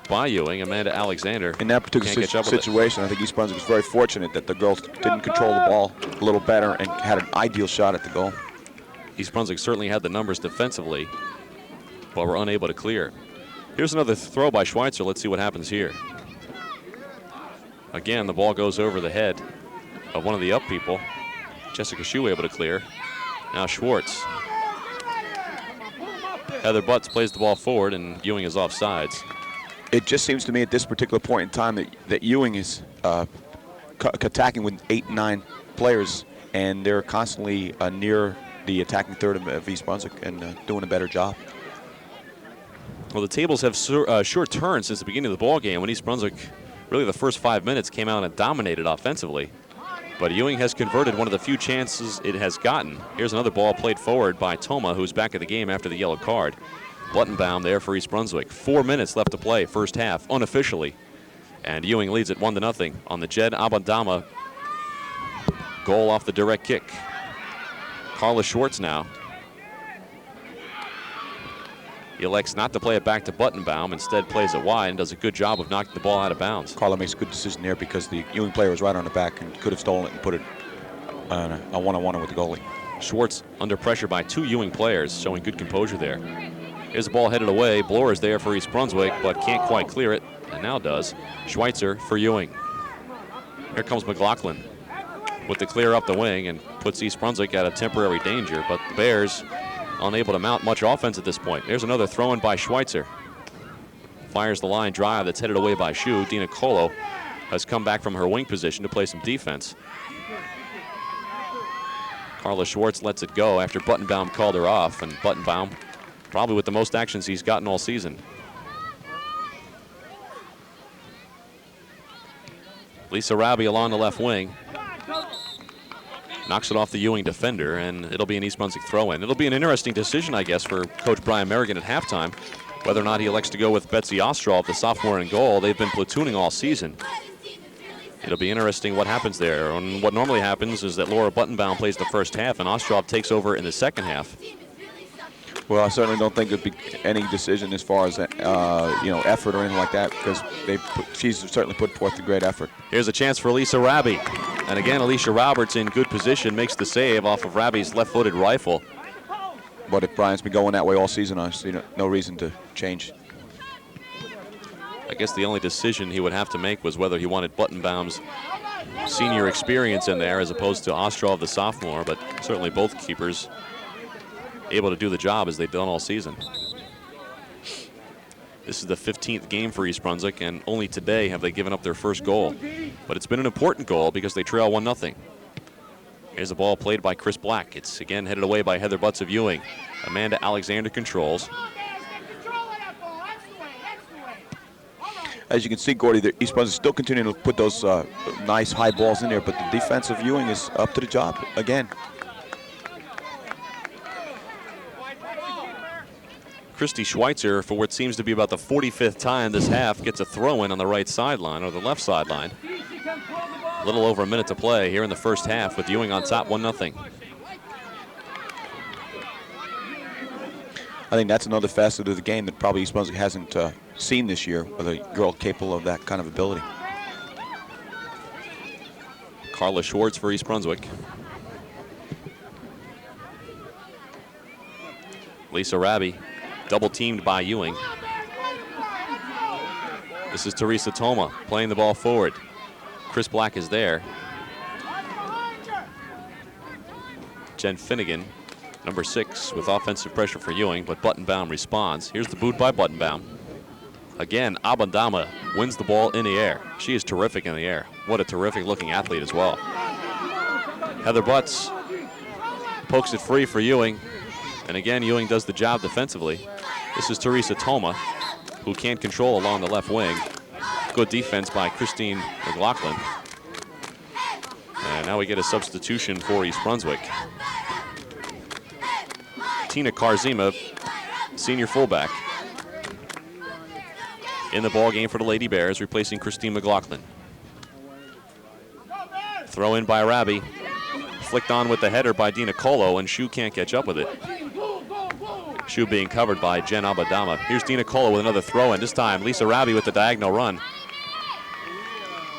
by Ewing. Amanda Alexander. In that particular situation, I think East Brunswick was very fortunate that the girls didn't control the ball a little better and had an ideal shot at the goal. East Brunswick certainly had the numbers defensively, but were unable to clear. Here's another throw by Schweitzer. Let's see what happens here. Again, the ball goes over the head of one of the up people. Jessica Shue able to clear. Now Schwartz. Heather Butts plays the ball forward, and Ewing is offsides. It just seems to me at this particular point in time that Ewing is attacking with 8, 9 players, and they're constantly near the attacking third of East Brunswick and doing a better job. Well, the tables have sure turned since the beginning of the ball game when East Brunswick, really the first 5 minutes, came out and dominated offensively. But Ewing has converted one of the few chances it has gotten. Here's another ball played forward by Toma, who's back at the game after the yellow card. Buttenbaum there for East Brunswick. 4 minutes left to play, first half, unofficially. And Ewing leads it 1-0 on the Jed Abandama goal off the direct kick. Carla Schwartz now. He elects not to play it back to Buttenbaum, instead plays it wide and does a good job of knocking the ball out of bounds. Carla makes a good decision there because the Ewing player was right on the back and could have stolen it and put it on a one-on-one with the goalie. Schwartz under pressure by 2 Ewing players, showing good composure there. Here's the ball headed away. Bloor is there for East Brunswick, but can't quite clear it, and now does. Schweitzer for Ewing. Here comes McLaughlin with the clear up the wing and puts East Brunswick out of temporary danger, but the Bears unable to mount much offense at this point. There's another throw in by Schweitzer. Fires the line drive that's headed away by Shue. Dina Colo has come back from her wing position to play some defense. Carla Schwartz lets it go after Buttenbaum called her off, and Buttenbaum probably with the most actions he's gotten all season. Lisa Rabi along the left wing. Knocks it off the Ewing defender, and it'll be an East Brunswick throw-in. It'll be an interesting decision, I guess, for Coach Brian Merrigan at halftime. whether or not he elects to go with Betsy Ostroff, the sophomore in goal. They've been platooning all season. It'll be interesting what happens there. And what normally happens is that Laura Buttonbaum plays the first half and Ostroff takes over in the second half. Well, I certainly don't think there'd be any decision as far as effort or anything like that, because she's certainly put forth a great effort. Here's a chance for Lisa Raby. And again, Alicia Roberts in good position, makes the save off of Raby's left-footed rifle. But if Brian's been going that way all season, I see no reason to change. I guess the only decision he would have to make was whether he wanted Buttonbaum's senior experience in there as opposed to Ostrov, the sophomore, but certainly both keepers able to do the job as they've done all season. This is the 15th game for East Brunswick, and only today have they given up their first goal. But it's been an important goal because they trail 1-0. Here's the ball played by Chris Black. It's again headed away by Heather Butts of Ewing. Amanda Alexander controls. As you can see, Gordy, the East Brunswick still continuing to put those nice high balls in there, but the defense of Ewing is up to the job again. Christy Schweitzer, for what seems to be about the 45th time this half, gets a throw-in on the right sideline, or the left sideline. A little over a minute to play here in the first half with Ewing on top 1-0. I think that's another facet of the game that probably East Brunswick hasn't seen this year, with a girl capable of that kind of ability. Carla Schwartz for East Brunswick. Lisa Raby, double teamed by Ewing. This is Teresa Toma playing the ball forward. Chris Black is there. Jen Finnegan, number 6, with offensive pressure for Ewing, but Buttonbaum responds. Here's the boot by Buttonbaum. Again, Abandama wins the ball in the air. She is terrific in the air. What a terrific looking athlete as well. Heather Butts pokes it free for Ewing. And again, Ewing does the job defensively. This is Teresa Toma, who can't control along the left wing. Good defense by Christine McLaughlin. And now we get a substitution for East Brunswick. Tina Karzima, senior fullback, in the ball game for the Lady Bears, replacing Christine McLaughlin. Throw in by Raby. Flicked on with the header by Dina Colo, and Shu can't catch up with it. Shu being covered by Jen Abadama. Here's Dina Colo with another throw in. This time, Lisa Raby with the diagonal run.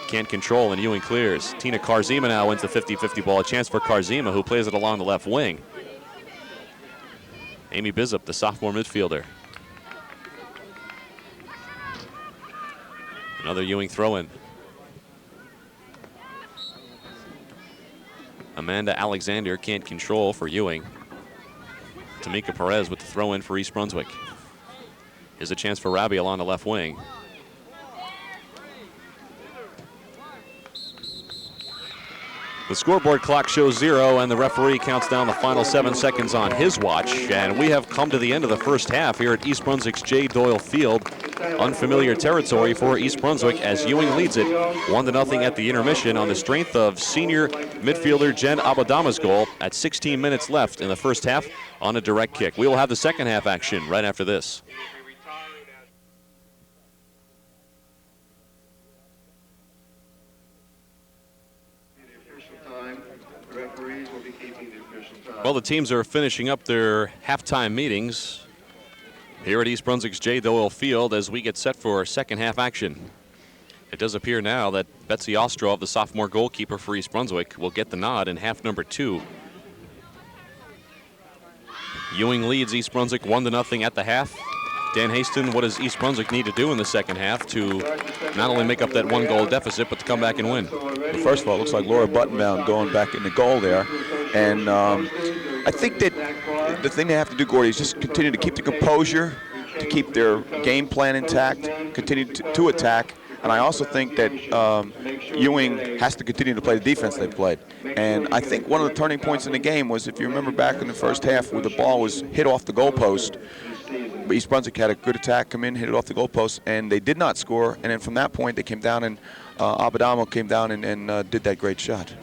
Can't control, and Ewing clears. Tina Karzima now wins the 50-50 ball. A chance for Karzima, who plays it along the left wing. Amy Bizup, the sophomore midfielder. Another Ewing throw-in. Amanda Alexander can't control for Ewing. Tamika Perez with the throw-in for East Brunswick. Here's a chance for Raby along the left wing. The scoreboard clock shows 0, and the referee counts down the final 7 seconds on his watch. And we have come to the end of the first half here at East Brunswick's J. Doyle Field. Unfamiliar territory for East Brunswick as Ewing leads it 1-0 at the intermission on the strength of senior midfielder Jen Abadama's goal at 16 minutes left in the first half on a direct kick. We will have the second half action right after this. Well, the teams are finishing up their halftime meetings here at East Brunswick's J. Doyle Field as we get set for second half action. It does appear now that Betsy Ostrov, the sophomore goalkeeper for East Brunswick, will get the nod in half number 2. Ewing leads East Brunswick 1-0 at the half. Dan Hayston, what does East Brunswick need to do in the second half to not only make up that 1-goal deficit, but to come back and win? Well, first of all, it looks like Laura Buttonbaum going back in the goal there. And I think that the thing they have to do, Gordy, is just continue to keep the composure, to keep their game plan intact, continue to attack. And I also think that Ewing has to continue to play the defense they've played. And I think one of the turning points in the game was, if you remember back in the first half where the ball was hit off the goalpost, East Brunswick had a good attack come in, hit it off the goalpost, and they did not score. And then from that point, they came down, and Abadamo came down and did that great shot.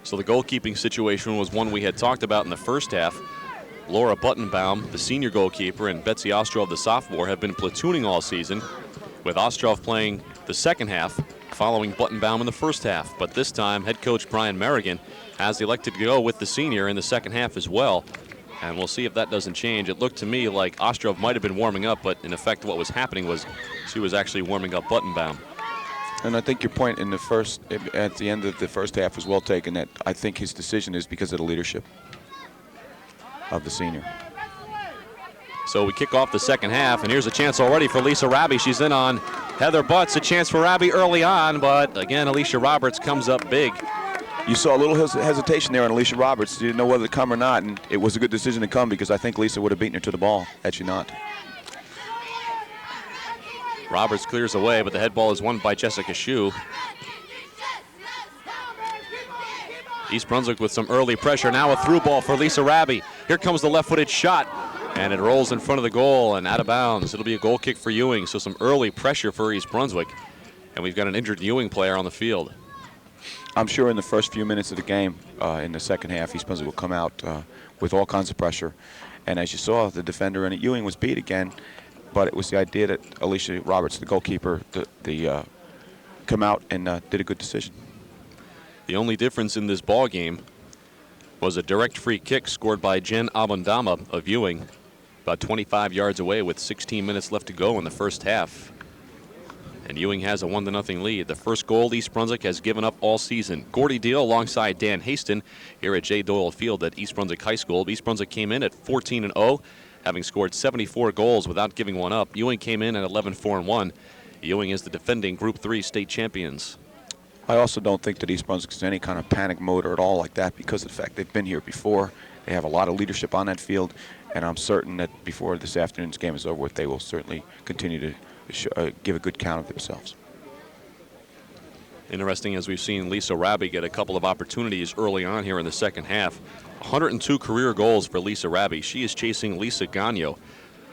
So the goalkeeping situation was one we had talked about in the first half. Laura Buttenbaum, the senior goalkeeper, and Betsy Ostrov, the sophomore, have been platooning all season, with Ostrov playing the second half following Buttenbaum in the first half. But this time, head coach Brian Merrigan has elected to go with the senior in the second half as well. And we'll see if that doesn't change. It looked to me like Ostrov might have been warming up, but in effect what was happening was she was actually warming up Buttenbaum. And I think your point in at the end of the first half was well taken, that I think his decision is because of the leadership of the senior. So we kick off the second half, and here's a chance already for Lisa Raby. She's in on Heather Butts. A chance for Raby early on, but again, Alicia Roberts comes up big. You saw a little hesitation there on Alicia Roberts. You didn't know whether to come or not, and it was a good decision to come because I think Lisa would have beaten her to the ball had she not. Roberts clears away, but the head ball is won by Jessica Shue. East Brunswick with some early pressure. Now a through ball for Lisa Raby. Here comes the left-footed shot, and it rolls in front of the goal and out of bounds. It'll be a goal kick for Ewing, so some early pressure for East Brunswick. And we've got an injured Ewing player on the field. I'm sure in the first few minutes of the game, in the second half, East Brunswick will come out with all kinds of pressure. And as you saw, the defender in it, Ewing was beat again, but it was the idea that Alicia Roberts, the goalkeeper, come out and did a good decision. The only difference in this ball game was a direct free kick scored by Jen Abundama of Ewing, about 25 yards away with 16 minutes left to go in the first half. And Ewing has a 1-0 lead. The first goal East Brunswick has given up all season. Gordy Deal alongside Dan Hayston here at J. Doyle Field at East Brunswick High School. East Brunswick came in at 14-0, having scored 74 goals without giving one up. Ewing came in at 11-4-1. Ewing is the defending Group 3 state champions. I also don't think that East Brunswick is in any kind of panic mode or at all like that because of the fact they've been here before. They have a lot of leadership on that field, and I'm certain that before this afternoon's game is over with, they will certainly continue to give a good count of themselves. Interesting, as we've seen Lisa Raby get a couple of opportunities early on here in the second half. 102 career goals for Lisa Raby. She is chasing Lisa Gagno,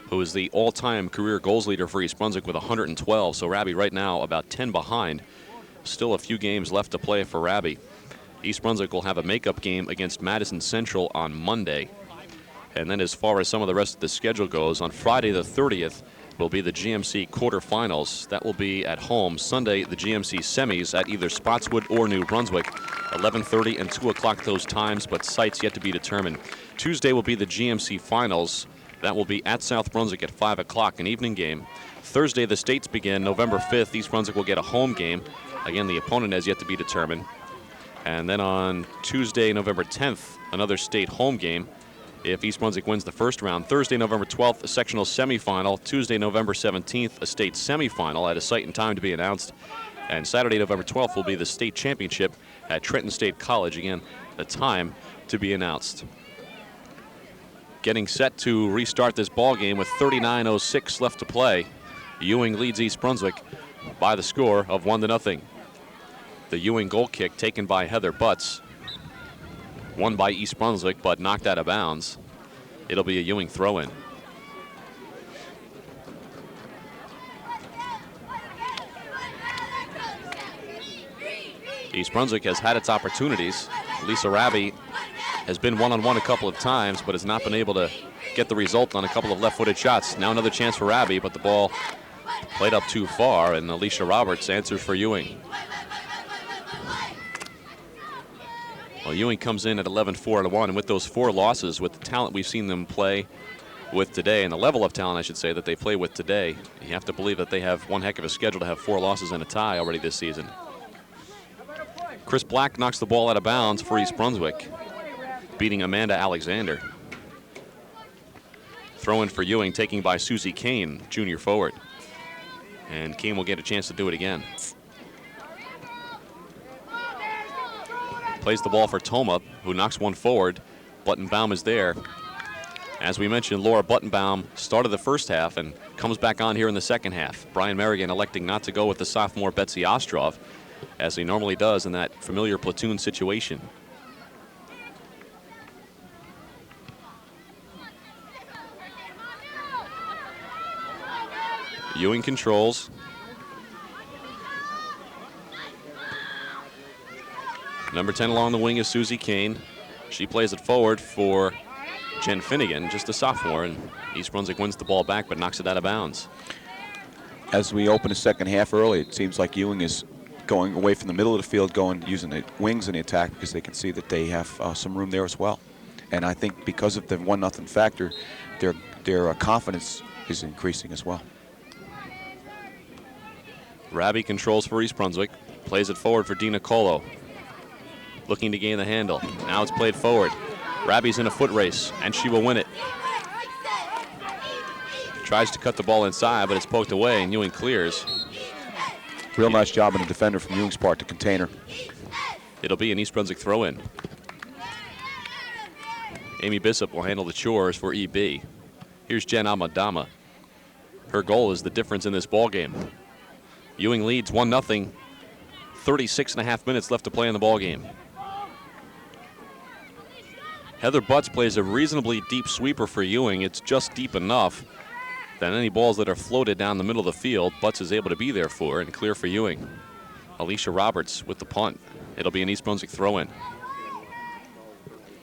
who is the all-time career goals leader for East Brunswick with 112. So Raby right now about 10 behind. Still a few games left to play for Raby. East Brunswick will have a makeup game against Madison Central on Monday. And then as far as some of the rest of the schedule goes, on Friday the 30th will be the GMC quarterfinals. That will be at home. Sunday, the GMC semis at either Spotswood or New Brunswick. 11:30 and 2 o'clock those times, but sites yet to be determined. Tuesday will be the GMC finals. That will be at South Brunswick at 5 o'clock, an evening game. Thursday, the states begin. November 5th, East Brunswick will get a home game. Again, the opponent has yet to be determined. And then on Tuesday, November 10th, another state home game if East Brunswick wins the first round. Thursday, November 12th, a sectional semifinal. Tuesday, November 17th, a state semifinal at a site and time to be announced. And Saturday, November 12th, will be the state championship at Trenton State College. Again, the time to be announced. Getting set to restart this ball game with 39:06 left to play. Ewing leads East Brunswick by the score of 1-0. The Ewing goal kick taken by Heather Butts. Won by East Brunswick, but knocked out of bounds. It'll be a Ewing throw-in. East Brunswick has had its opportunities. Lisa Raby has been one-on-one a couple of times, but has not been able to get the result on a couple of left-footed shots. Now another chance for Raby, but the ball played up too far, and Alicia Roberts answers for Ewing. Well, Ewing comes in at 11-4-1, and with those 4 losses, with the talent we've seen them play with today, and the level of talent, I should say, that they play with today, you have to believe that they have one heck of a schedule to have 4 losses and a tie already this season. Chris Black knocks the ball out of bounds for East Brunswick, beating Amanda Alexander. Throw in for Ewing, taking by Susie Kane, junior forward. And Kane will get a chance to do it again. Plays the ball for Toma, who knocks one forward. Buttenbaum is there. As we mentioned, Laura Buttenbaum started the first half and comes back on here in the second half. Brian Merrigan electing not to go with the sophomore Betsy Ostrov, as he normally does in that familiar platoon situation. Ewing controls. Number 10 along the wing is Susie Kane. She plays it forward for Jen Finnegan, just a sophomore, and East Brunswick wins the ball back but knocks it out of bounds. As we open the second half early, it seems like Ewing is going away from the middle of the field, using the wings in the attack because they can see that they have some room there as well. And I think because of the 1-0 factor, their confidence is increasing as well. Rabi controls for East Brunswick, plays it forward for Dina Colo. Looking to gain the handle. Now it's played forward. Rabi's in a foot race, and she will win it. Tries to cut the ball inside, but it's poked away, and Ewing clears. Real nice job in the defender from Ewing's part to contain her. It'll be an East Brunswick throw-in. Amy Bishop will handle the chores for EB. Here's Jen Amadama. Her goal is the difference in this ball game. Ewing leads 1-0. 36.5 minutes left to play in the ball game. Heather Butts plays a reasonably deep sweeper for Ewing. It's just deep enough that any balls that are floated down the middle of the field, Butts is able to be there for and clear for Ewing. Alicia Roberts with the punt. It'll be an East Brunswick throw-in.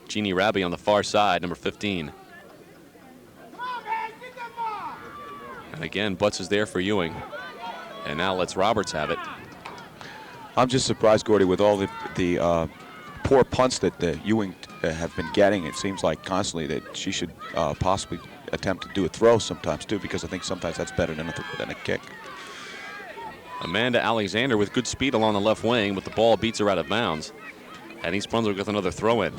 Jeannie Rabi on the far side, number 15. And again, Butts is there for Ewing. And now lets Roberts have it. I'm just surprised, Gordy, with all the poor punts that the Ewing have been getting. It seems like constantly that she should possibly attempt to do a throw sometimes too, because I think sometimes that's better than a kick. Amanda Alexander with good speed along the left wing, but the ball beats her out of bounds. And East Brunswick with another throw-in.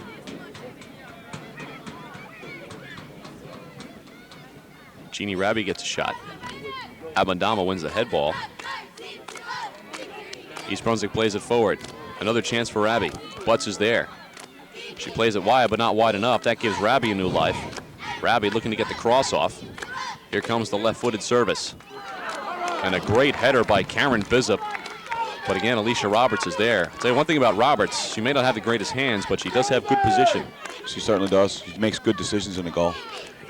Jeannie Rabi gets a shot. Abandama wins the head ball. East Brunswick plays it forward. Another chance for Rabi. Butts is there. She plays it wide, but not wide enough. That gives Rabi a new life. Rabi looking to get the cross off. Here comes the left-footed service. And a great header by Karen Bishop. But again, Alicia Roberts is there. I'll tell you one thing about Roberts. She may not have the greatest hands, but she does have good position. She certainly does. She makes good decisions in the goal.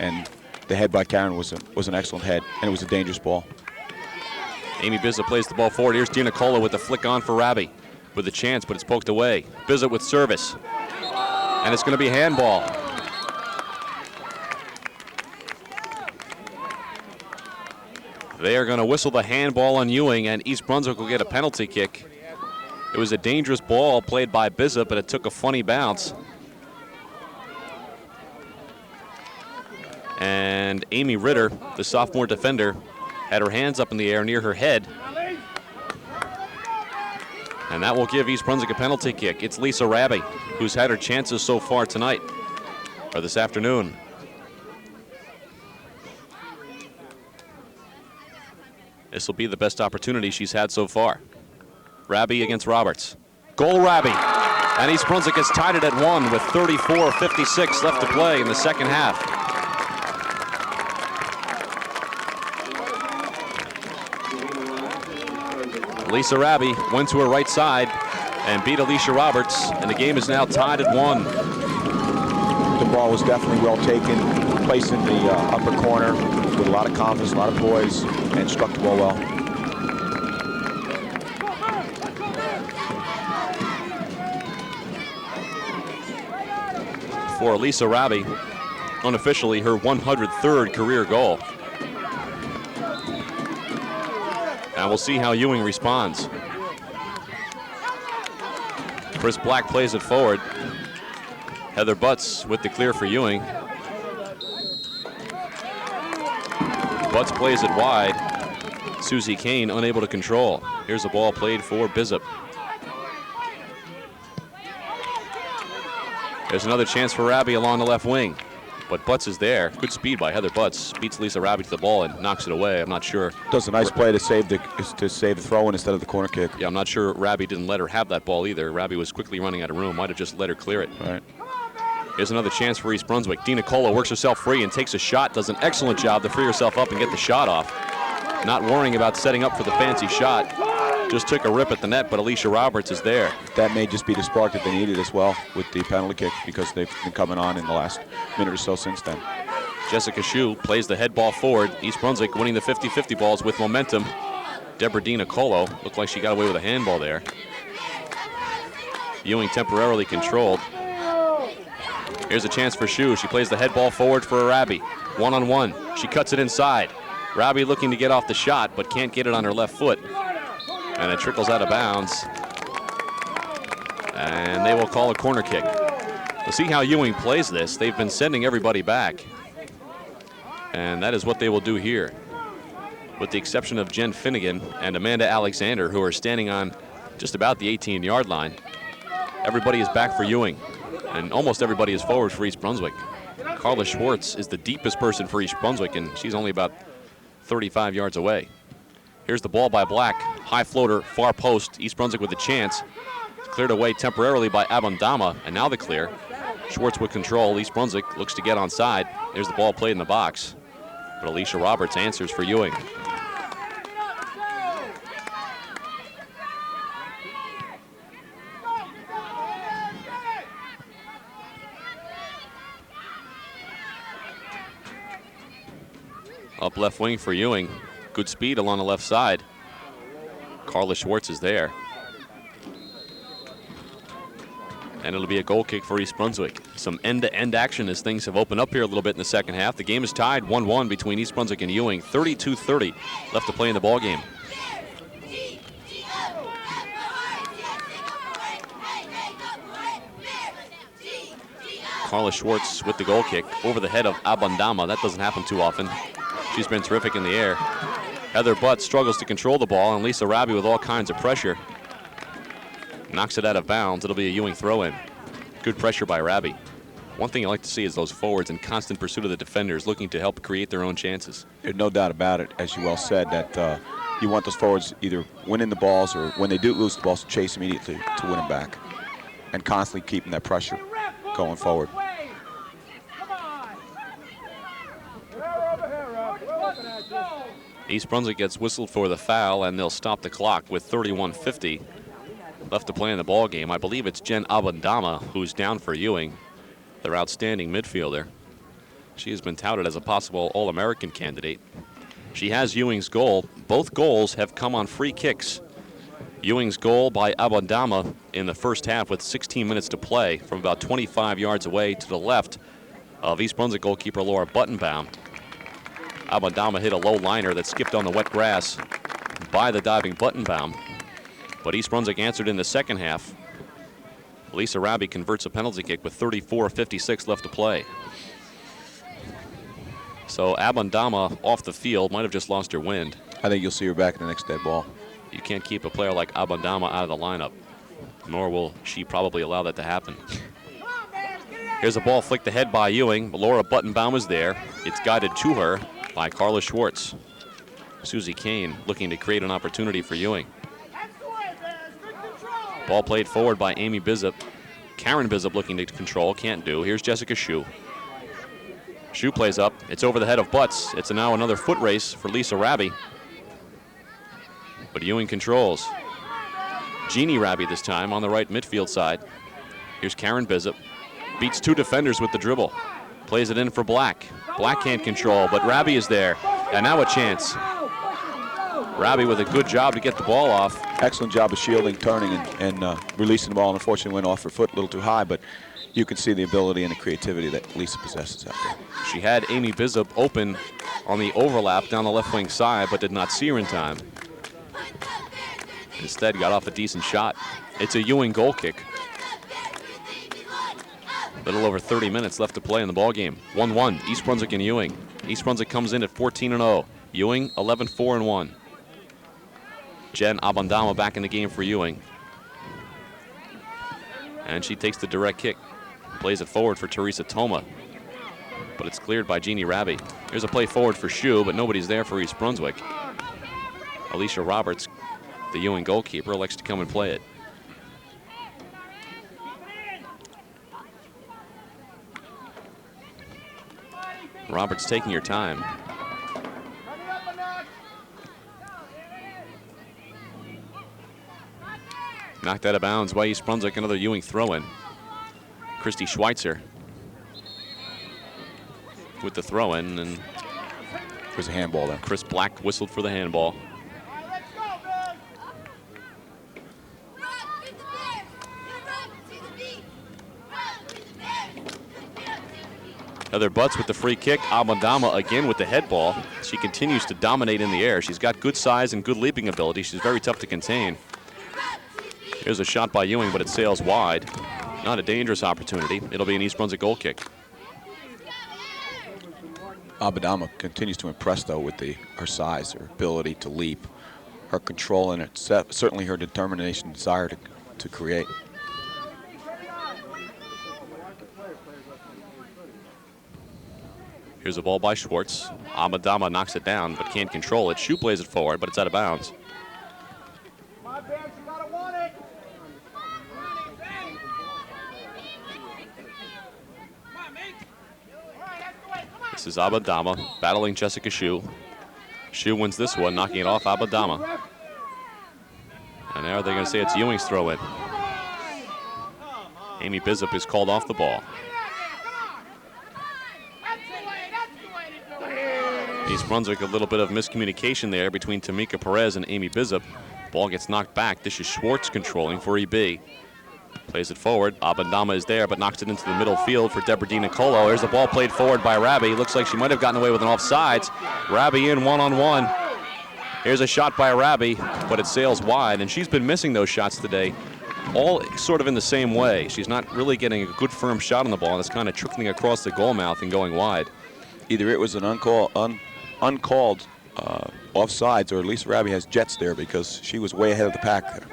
And the head by Karen was an excellent head, and it was a dangerous ball. Amy Bishop plays the ball forward. Here's Dina Cola with the flick on for Rabi. With a chance, but it's poked away. Bishop with service. And it's going to be handball. They are going to whistle the handball on Ewing, and East Brunswick will get a penalty kick. It was a dangerous ball played by Bishop, but it took a funny bounce. And Amy Ritter, the sophomore defender, had her hands up in the air near her head. And that will give East Brunswick a penalty kick. It's Lisa Rabi, who's had her chances so far tonight, or this afternoon. This will be the best opportunity she's had so far. Rabi against Roberts. Goal Rabi. And East Brunswick has tied it at 1 with 34:56 left to play in the second half. Lisa Rabi went to her right side and beat Alicia Roberts, and the game is now tied at 1. The ball was definitely well taken, placed in the upper corner with a lot of confidence, a lot of poise, and struck the ball well. For Lisa Rabi, unofficially her 103rd career goal. And we'll see how Ewing responds. Chris Black plays it forward. Heather Butts with the clear for Ewing. Butts plays it wide. Susie Kane unable to control. Here's the ball played for Bishop. There's another chance for Rabi along the left wing. But Butts is there. Good speed by Heather Butts. Beats Lisa Rabi to the ball and knocks it away. I'm not sure. Does a nice play to save the throw-in instead of the corner kick. Yeah, I'm not sure Rabi didn't let her have that ball either. Rabi was quickly running out of room. Might have just let her clear it. Right. Here's another chance for East Brunswick. Dina Cola works herself free and takes a shot. Does an excellent job to free herself up and get the shot off. Not worrying about setting up for the fancy shot. Just took a rip at the net, but Alicia Roberts is there. That may just be the spark that they needed as well with the penalty kick, because they've been coming on in the last minute or so since then. Jessica Shue plays the head ball forward. East Brunswick winning the 50-50 balls with momentum. Deborah Dina Colo looked like she got away with a handball there. Ewing temporarily controlled. Here's a chance for Shu. She plays the head ball forward for Arabi. One-on-one. She cuts it inside. Arabi looking to get off the shot, but can't get it on her left foot. And it trickles out of bounds. And they will call a corner kick. We'll see how Ewing plays this. They've been sending everybody back. And that is what they will do here. With the exception of Jen Finnegan and Amanda Alexander, who are standing on just about the 18-yard line. Everybody is back for Ewing, and almost everybody is forward for East Brunswick. Carla Schwartz is the deepest person for East Brunswick, and she's only about 35 yards away. Here's the ball by Black. High floater, far post. East Brunswick with a chance. It's cleared away temporarily by Abondama, and now the clear. Schwartz with control. East Brunswick looks to get onside. There's the ball played in the box. But Alicia Roberts answers for Ewing. Up left wing for Ewing. Good speed along the left side. Carla Schwartz is there. And it'll be a goal kick for East Brunswick. Some end-to-end action as things have opened up here a little bit in the second half. The game is tied 1-1 between East Brunswick and Ewing. 32-30 left to play in the ball game. Carla Schwartz with the goal kick over the head of Abondama. That doesn't happen too often. She's been terrific in the air. Heather Butt struggles to control the ball, and Lisa Rabi with all kinds of pressure knocks it out of bounds. It'll be a Ewing throw-in. Good pressure by Rabi. One thing I like to see is those forwards in constant pursuit of the defenders, looking to help create their own chances. There's no doubt about it, as you well said, that you want those forwards either winning the balls or when they do lose the balls, to chase immediately to win them back, and constantly keeping that pressure going forward. East Brunswick gets whistled for the foul, and they'll stop the clock with 31:50 left to play in the ball game. I believe it's Jen Abondama who's down for Ewing, their outstanding midfielder. She has been touted as a possible All-American candidate. She has Ewing's goal. Both goals have come on free kicks. Ewing's goal by Abondama in the first half with 16 minutes to play from about 25 yards away to the left of East Brunswick goalkeeper Laura Buttenbaum. Abondama hit a low liner that skipped on the wet grass by the diving Buttenbaum. But East Brunswick answered in the second half. Lisa Rabi converts a penalty kick with 34:56 left to play. So Abondama off the field, might have just lost her wind. I think you'll see her back in the next dead ball. You can't keep a player like Abondama out of the lineup, nor will she probably allow that to happen. Here's a ball flicked ahead by Ewing. Laura Buttenbaum is there. It's guided to her by Carla Schwartz. Susie Kane looking to create an opportunity for Ewing. Ball played forward by Amy Bizup. Karen Bizup looking to control, can't do. Here's Jessica Shu. Shu plays up. It's over the head of Butts. It's now another foot race for Lisa Rabi. But Ewing controls. Jeannie Rabi this time on the right midfield side. Here's Karen Bizup. Beats two defenders with the dribble. Plays it in for Black. Black can't control, but Rabi is there. And now a chance. Rabi with a good job to get the ball off. Excellent job of shielding, turning, and releasing the ball. And unfortunately went off her foot a little too high, but you can see the ability and the creativity that Lisa possesses out there. She had Amy Bizup open on the overlap down the left wing side, but did not see her in time. Instead, got off a decent shot. It's a Ewing goal kick. Little over 30 minutes left to play in the ball game. 1-1, East Brunswick and Ewing. East Brunswick comes in at 14-0. Ewing 11-4-1. Jen Abondama back in the game for Ewing. And she takes the direct kick. Plays it forward for Teresa Toma. But it's cleared by Jeannie Rabi. Here's a play forward for Shu, but nobody's there for East Brunswick. Alicia Roberts, the Ewing goalkeeper, elects to come and play it. Roberts taking her time. Knocked out of bounds by East Brunswick. Another Ewing throw-in. Christy Schweitzer with the throw-in, and there's a handball there. Chris Black whistled for the handball. Heather Butts with the free kick. Abandama again with the head ball. She continues to dominate in the air. She's got good size and good leaping ability. She's very tough to contain. Here's a shot by Ewing, but it sails wide. Not a dangerous opportunity. It'll be an East Brunswick goal kick. Abandama continues to impress, though, with her size, her ability to leap, her control, and certainly her determination and desire to create. Here's a ball by Schwartz. Abandama knocks it down, but can't control it. Shue plays it forward, but it's out of bounds. This is Abandama battling Jessica Shue. Shue wins this one, knocking it off Abandama. And now they're going to say it's Ewing's throw in. Amy Bizup is called off the ball. East Brunswick, a little bit of miscommunication there between Tamika Perez and Amy Bizup. Ball gets knocked back. This is Schwartz controlling for EB. Plays it forward. Abandama is there, but knocks it into the middle field for Deborah Colo. There's the ball played forward by Rabi. Looks like she might have gotten away with an offsides. Rabi in one-on-one. Here's a shot by Rabi, but it sails wide, and she's been missing those shots today, all sort of in the same way. She's not really getting a good firm shot on the ball, and it's kind of trickling across the goal mouth and going wide. Either it was an uncalled offsides, or at least Rabi has jets there because she was way ahead of the pack there.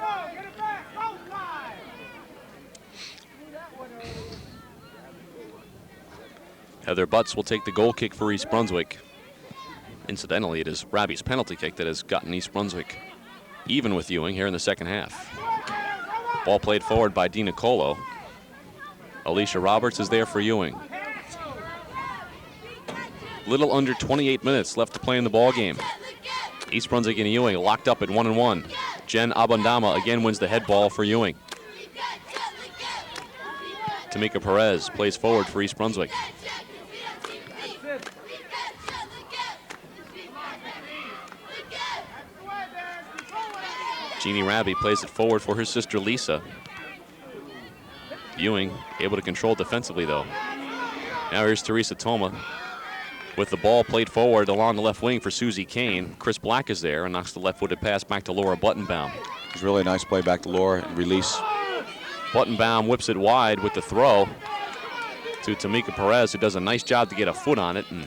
Heather Butts will take the goal kick for East Brunswick. Incidentally, it is Rabi's penalty kick that has gotten East Brunswick even with Ewing here in the second half. Ball played forward by Dina Colo. Alicia Roberts is there for Ewing. Little under 28 minutes left to play in the ball game. East Brunswick and Ewing locked up at 1-1. Jen Abandama again wins the head ball for Ewing. Tamika Perez plays forward for East Brunswick. Jeannie Rabi plays it forward for her sister Lisa. Ewing able to control defensively though. Now here's Teresa Toma with the ball played forward along the left wing for Susie Kane. Chris Black is there and knocks the left-footed pass back to Laura Buttenbaum. It's really a nice play back to Laura and release. Buttenbaum whips it wide with the throw to Tamika Perez, who does a nice job to get a foot on it, and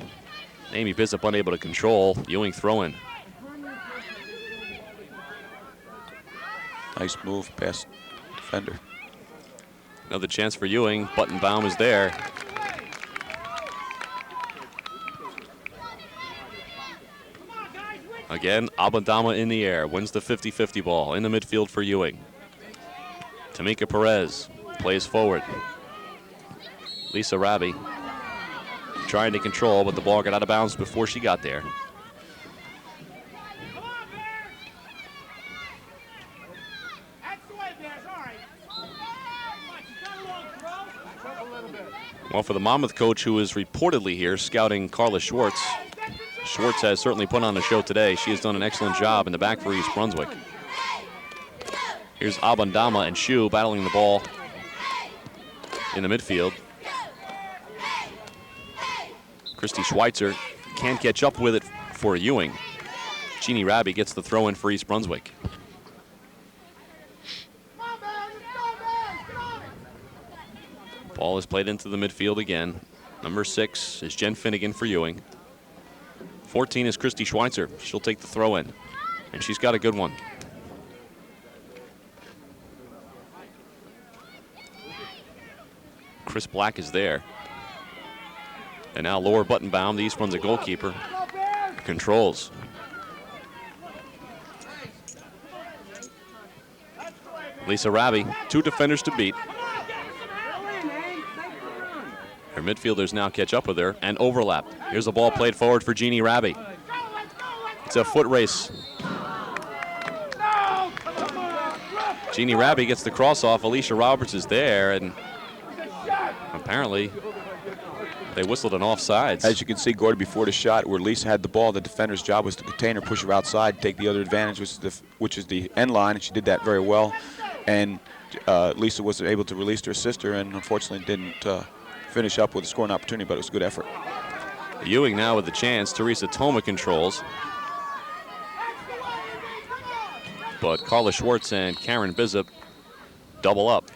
Amy Bizup unable to control. Ewing throw in. Nice move past defender. Another chance for Ewing. Buttenbaum is there. Again, Abandama in the air. Wins the 50-50 ball in the midfield for Ewing. Tamika Perez plays forward. Lisa Rabi trying to control, but the ball got out of bounds before she got there. Well, for the Monmouth coach, who is reportedly here scouting Carla Schwartz, Schwartz has certainly put on a show today. She has done an excellent job in the back for East Brunswick. Here's Abandama and Shue battling the ball in the midfield. Christy Schweitzer can't catch up with it for Ewing. Jeannie Rabi gets the throw in for East Brunswick. Ball is played into the midfield again. Number 6 is Jen Finnegan for Ewing. 14 is Christy Schweitzer. She'll take the throw in, and she's got a good one. Chris Black is there. And now Laura Buttenbaum, the East Brunswick goalkeeper, controls. Lisa Rabi, 2 defenders to beat. Her midfielders now catch up with her and overlap. Here's a ball played forward for Jeannie Rabi. It's a foot race. Jeannie Rabi gets the cross off. Alicia Roberts is there, and apparently they whistled an offsides. As you can see, Gordy, before the shot, where Lisa had the ball, the defender's job was to contain her, push her outside, take the other advantage, which is the end line, and she did that very well. And Lisa was able to release her sister, and unfortunately didn't finish up with a scoring opportunity, but it was a good effort. Ewing now with the chance. Teresa Toma controls. But Carla Schwartz and Karen Bizup double up.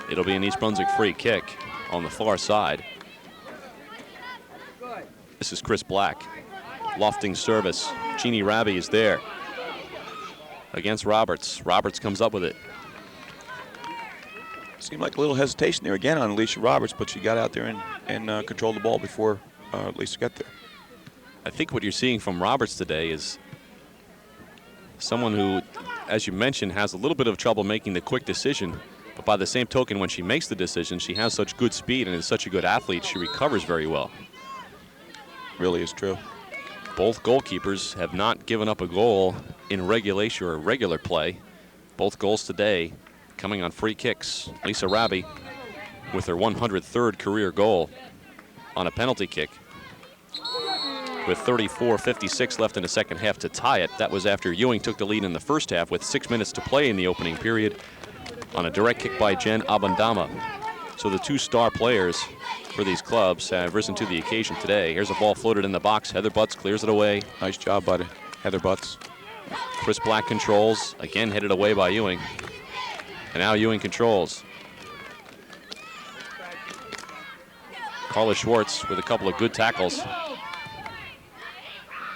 It'll be an East Brunswick free kick on the far side. This is Chris Black. Lofting service. Jeannie Raby is there against Roberts. Roberts comes up with it. Seemed like a little hesitation there again on Alicia Roberts, but she got out there and controlled the ball before Lisa got there. I think what you're seeing from Roberts today is someone who, as you mentioned, has a little bit of trouble making the quick decision. But by the same token, when she makes the decision, she has such good speed and is such a good athlete, she recovers very well. Really is true. Both goalkeepers have not given up a goal in regulation or regular play. Both goals today coming on free kicks. Lisa Raby with her 103rd career goal on a penalty kick. With 34:56 left in the second half to tie it. That was after Ewing took the lead in the first half with 6 minutes to play in the opening period on a direct kick by Jen Abandama. So the two star players for these clubs have risen to the occasion today. Here's a ball floated in the box. Heather Butts clears it away. Nice job by Heather Butts. Chris Black controls, again headed away by Ewing. And now Ewing controls. Carla Schwartz with a couple of good tackles.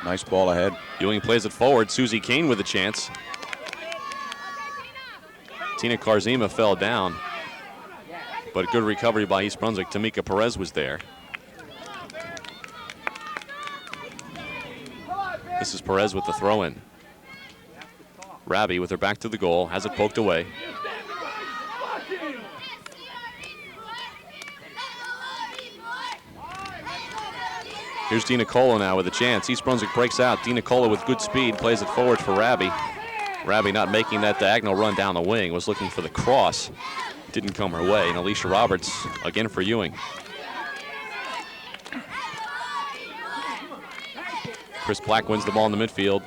Nice ball ahead. Ewing plays it forward. Susie Kane with a chance. Tina Karzima fell down. But a good recovery by East Brunswick. Tamika Perez was there. This is Perez with the throw-in. Raby with her back to the goal, has it poked away. Here's Dina Cola now with a chance. East Brunswick breaks out. Dina Cola with good speed plays it forward for Raby. Raby not making that diagonal run down the wing, was looking for the cross. Didn't come her way. And Alicia Roberts again for Ewing. Chris Black wins the ball in the midfield.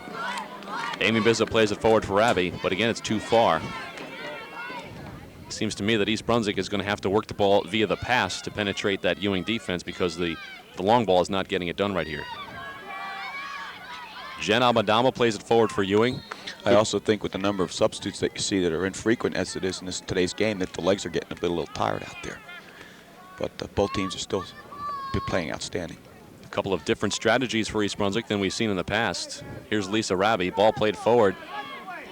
Amy Bizup plays it forward for Raby, but again, it's too far. It seems to me that East Brunswick is going to have to work the ball via the pass to penetrate that Ewing defense because the long ball is not getting it done right here. Jen Abadama plays it forward for Ewing. I also think with the number of substitutes that you see that are infrequent as it is in today's game, that the legs are getting a little tired out there. But both teams are still playing outstanding. A couple of different strategies for East Brunswick than we've seen in the past. Here's Lisa Raby, ball played forward.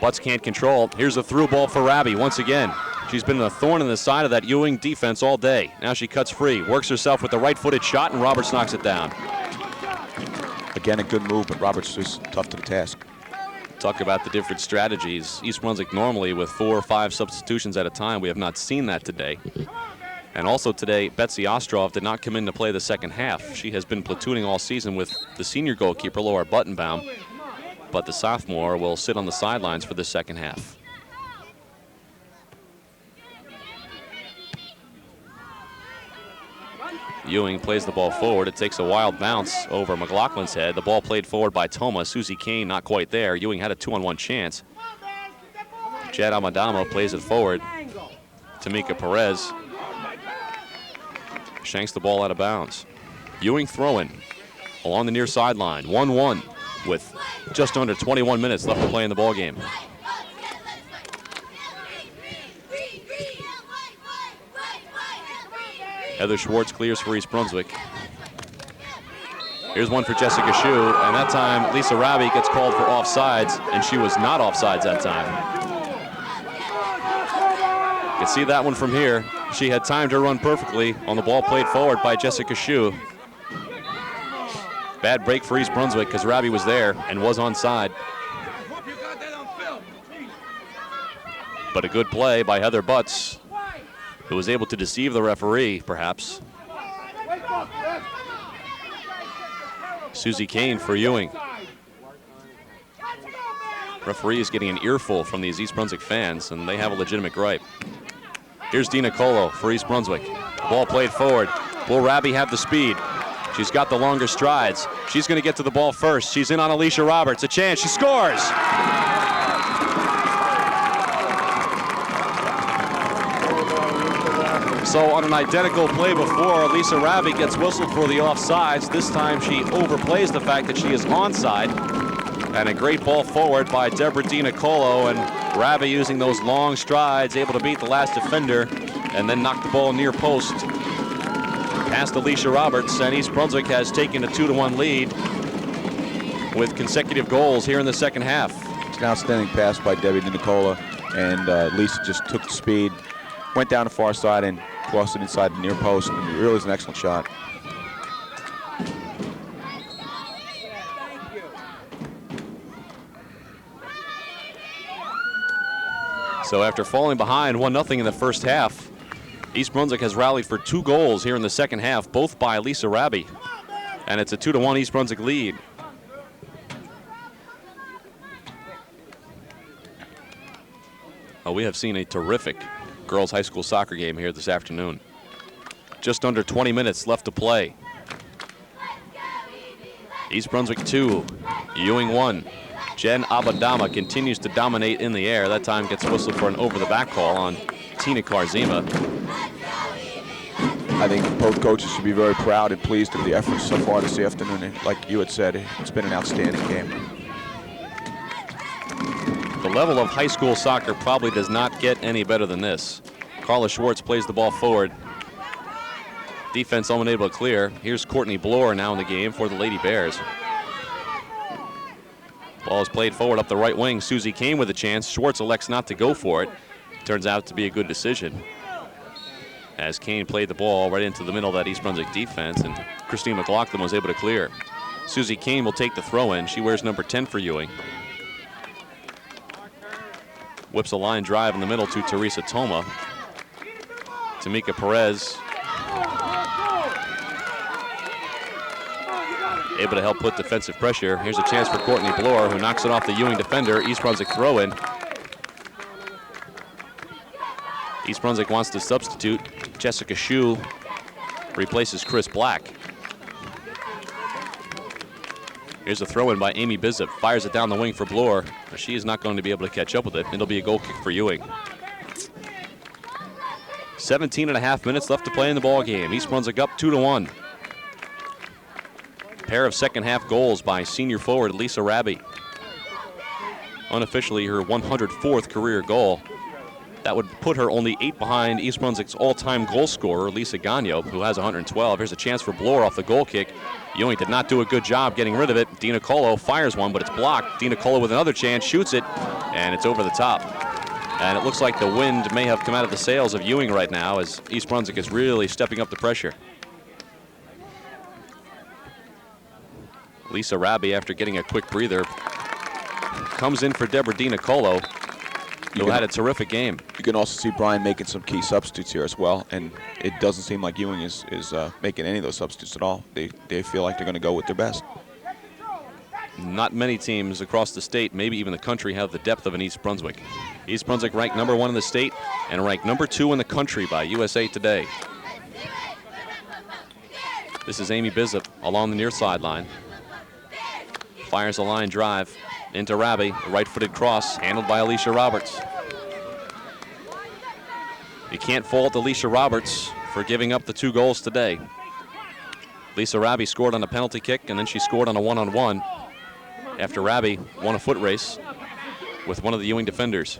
Butts can't control. Here's a through ball for Raby once again. She's been a thorn in the side of that Ewing defense all day. Now she cuts free, works herself with the right-footed shot, and Roberts knocks it down. Again, a good move, but Roberts is tough to the task. Talk about the different strategies. East Brunswick normally with 4 or 5 substitutions at a time. We have not seen that today. And also today, Betsy Ostroff did not come in to play the second half. She has been platooning all season with the senior goalkeeper, Laura Buttenbaum. But the sophomore will sit on the sidelines for the second half. Ewing plays the ball forward. It takes a wild bounce over McLaughlin's head. The ball played forward by Toma. Susie Kane not quite there. Ewing had a 2-on-1 chance. Jed Amadama plays it forward. Tamika Perez shanks the ball out of bounds. Ewing throwing along the near sideline. 1-1 with just under 21 minutes left to play in the ball game. Heather Schwartz clears for East Brunswick. Here's one for Jessica Shue, and that time Lisa Raby gets called for offsides, and she was not offsides that time. You can see that one from here. She had timed her run perfectly on the ball played forward by Jessica Shue. Bad break for East Brunswick because Raby was there and was onside. But a good play by Heather Butts, who was able to deceive the referee, perhaps. Susie Kane for Ewing. Referee is getting an earful from these East Brunswick fans, and they have a legitimate gripe. Here's Dina Colo for East Brunswick. Ball played forward. Will Raby have the speed? She's got the longer strides. She's going to get to the ball first. She's in on Alicia Roberts. A chance. She scores! So on an identical play before, Lisa Rabi gets whistled for the offsides. This time she overplays the fact that she is onside. And a great ball forward by Deborah DiNicolo, and Rabi using those long strides, able to beat the last defender and then knock the ball near post past Alicia Roberts, and East Brunswick has taken a 2-1 lead with consecutive goals here in the second half. It's an outstanding pass by Debbie DiNicolo, and Lisa just took the speed, went down the far side and crossed it inside the near post, and it really was an excellent shot. So after falling behind 1-0 in the first half, East Brunswick has rallied for 2 goals here in the second half, both by Lisa Rabi. And it's a 2-1 East Brunswick lead. Oh, we have seen a terrific girls high school soccer game here this afternoon. Just under 20 minutes left to play. East Brunswick 2, Ewing 1. Jen Abadama continues to dominate in the air. That time gets whistled for an over-the-back call on Tina Karzima. I think both coaches should be very proud and pleased of the efforts so far this afternoon. And like you had said, it's been an outstanding game. The level of high school soccer probably does not get any better than this. Carla Schwartz plays the ball forward. Defense unable to clear. Here's Courtney Bloor now in the game for the Lady Bears. Ball is played forward up the right wing. Susie Kane with a chance. Schwartz elects not to go for it. Turns out to be a good decision, as Kane played the ball right into the middle of that East Brunswick defense, and Christine McLaughlin was able to clear. Susie Kane will take the throw in. She wears number 10 for Ewing. Whips a line drive in the middle to Teresa Toma. Tamika Perez able to help put defensive pressure. Here's a chance for Courtney Bloor, who knocks it off the Ewing defender. East Brunswick throw in. East Brunswick wants to substitute. Jessica Shue replaces Chris Black. Here's a throw in by Amy Bizup. Fires it down the wing for Bloor. But she is not going to be able to catch up with it. It'll be a goal kick for Ewing. 17.5 minutes left to play in the ball game. East Brunswick up 2-1. Pair of second half goals by senior forward Lisa Rabi. Unofficially her 104th career goal. That would put her only 8 behind East Brunswick's all-time goal scorer, Lisa Gagno, who has 112. Here's a chance for Bloor off the goal kick. Ewing did not do a good job getting rid of it. DiNicolo fires one, but it's blocked. DiNicolo with another chance, shoots it, and it's over the top. And it looks like the wind may have come out of the sails of Ewing right now, as East Brunswick is really stepping up the pressure. Lisa Rabi, after getting a quick breather, comes in for Deborah DiNicolo, who had a terrific game. You can also see Brian making some key substitutes here as well, and it doesn't seem like Ewing is making any of those substitutes at all. They feel like they're going to go with their best. Not many teams across the state, maybe even the country, have the depth of an East Brunswick. East Brunswick ranked number 1 in the state and ranked number 2 in the country by USA Today. This is Amy Bizup along the near sideline. Fires a line drive into Rabi, a right-footed cross handled by Alicia Roberts. You can't fault Alicia Roberts for giving up the 2 goals today. Lisa Rabi scored on a penalty kick, and then she scored on a one-on-one after Rabi won a foot race with one of the Ewing defenders.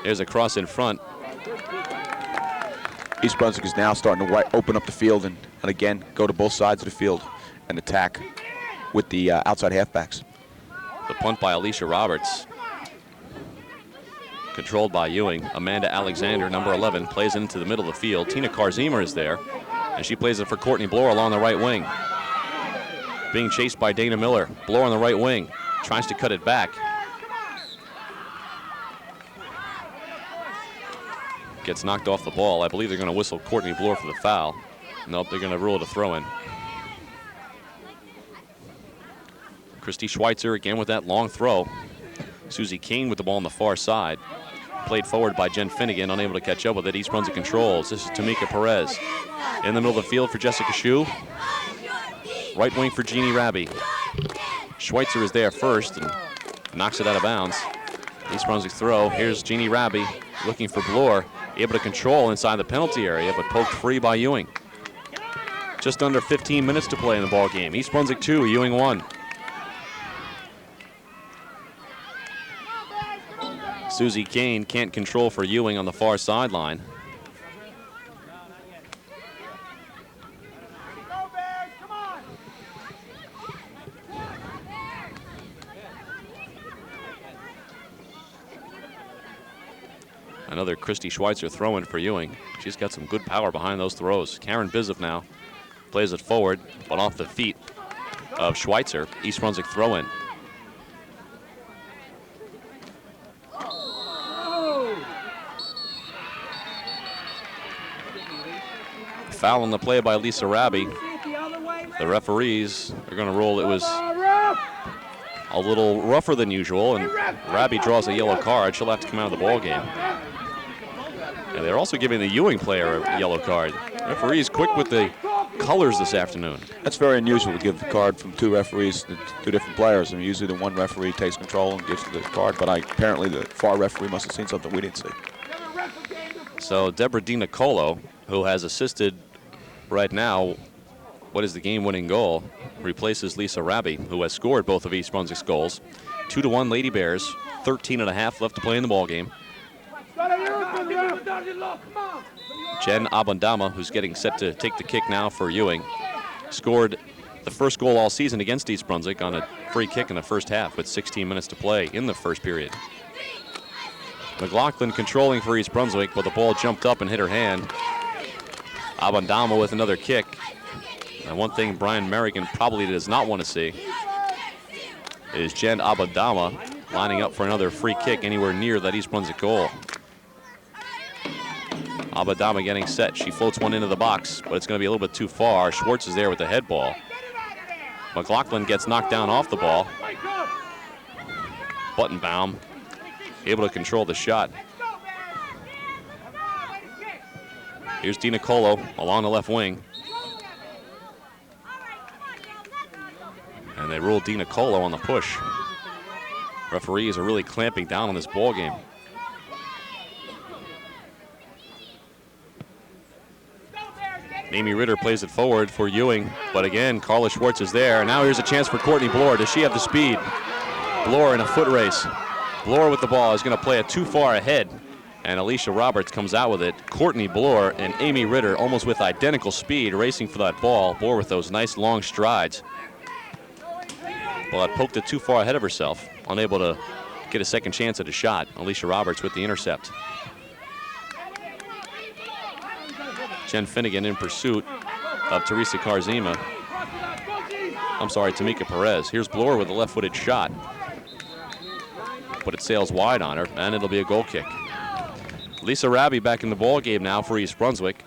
There's a cross in front. East Brunswick is now starting to open up the field and again go to both sides of the field and attack with the outside halfbacks. The punt by Alicia Roberts, controlled by Ewing. Amanda Alexander, number 11, plays it into the middle of the field. Tina Karzima is there, and she plays it for Courtney Bloor along the right wing. Being chased by Dana Miller. Bloor on the right wing, tries to cut it back. Gets knocked off the ball. I believe they're going to whistle Courtney Bloor for the foul. Nope, they're going to rule it a throw-in. Christy Schweitzer again with that long throw. Susie Kane with the ball on the far side. Played forward by Jen Finnegan, unable to catch up with it. East Brunswick controls. This is Tamika Perez. In the middle of the field for Jessica Shue. Right wing for Jeannie Rabi. Schweitzer is there first and knocks it out of bounds. East Brunswick throw. Here's Jeannie Raby looking for Bloor. Able to control inside the penalty area, but poked free by Ewing. Just under 15 minutes to play in the ball game. East Brunswick 2, Ewing 1. Susie Kane can't control for Ewing on the far sideline. Another Christy Schweitzer throw-in for Ewing. She's got some good power behind those throws. Karen Bizup now plays it forward, but off the feet of Schweitzer. East Brunswick throw-in. Foul on the play by Lisa Raby. The referees are going to rule it was a little rougher than usual, and Raby draws a yellow card. She'll have to come out of the ball game. And they're also giving the Ewing player a yellow card. Referees quick with the colors this afternoon. That's very unusual to give the card from two referees to two different players. I mean, usually the one referee takes control and gives the card, but apparently the far referee must have seen something we didn't see. So Deborah DiNicolo, who has assisted right now what is the game-winning goal, replaces Lisa Raby, who has scored both of East Brunswick's goals. 2-1 Lady Bears, 13.5 left to play in the ball game. Jen Abandama, who's getting set to take the kick now for Ewing, scored the first goal all season against East Brunswick on a free kick in the first half with 16 minutes to play in the first period. McLaughlin controlling for East Brunswick, but the ball jumped up and hit her hand. Abandama with another kick. And one thing Brian Merrigan probably does not want to see is Jen Abandama lining up for another free kick anywhere near that East Brunswick goal. Abandama getting set. She floats one into the box, but it's going to be a little bit too far. Schwartz is there with the head ball. McLaughlin gets knocked down off the ball. Buttenbaum able to control the shot. Here's DiNicolo along the left wing. And they rule DiNicolo on the push. Referees are really clamping down on this ball game. Amy Ritter plays it forward for Ewing, but again, Carla Schwartz is there. Now here's a chance for Courtney Bloor. Does she have the speed? Bloor in a foot race. Bloor with the ball is going to play it too far ahead, and Alicia Roberts comes out with it. Courtney Bloor and Amy Ritter almost with identical speed racing for that ball. Bloor with those nice long strides. But poked it too far ahead of herself, unable to get a second chance at a shot. Alicia Roberts with the intercept. Jen Finnegan in pursuit of Teresa Karzima. I'm sorry, Tamika Perez. Here's Bloor with a left-footed shot. But it sails wide on her, and it'll be a goal kick. Lisa Raby back in the ball game now for East Brunswick.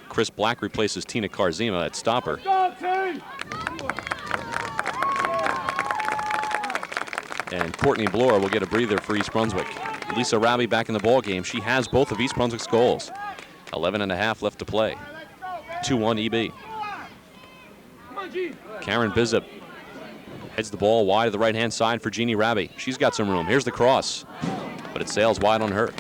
Chris Black replaces Tina Karzima at stopper. And Courtney Bloor will get a breather for East Brunswick. Lisa Raby back in the ball game. She has both of East Brunswick's goals. 11.5 left to play. 2-1 EB. Karen Bizup heads the ball wide to the right-hand side for Jeannie Raby. She's got some room. Here's the cross, but it sails wide on her.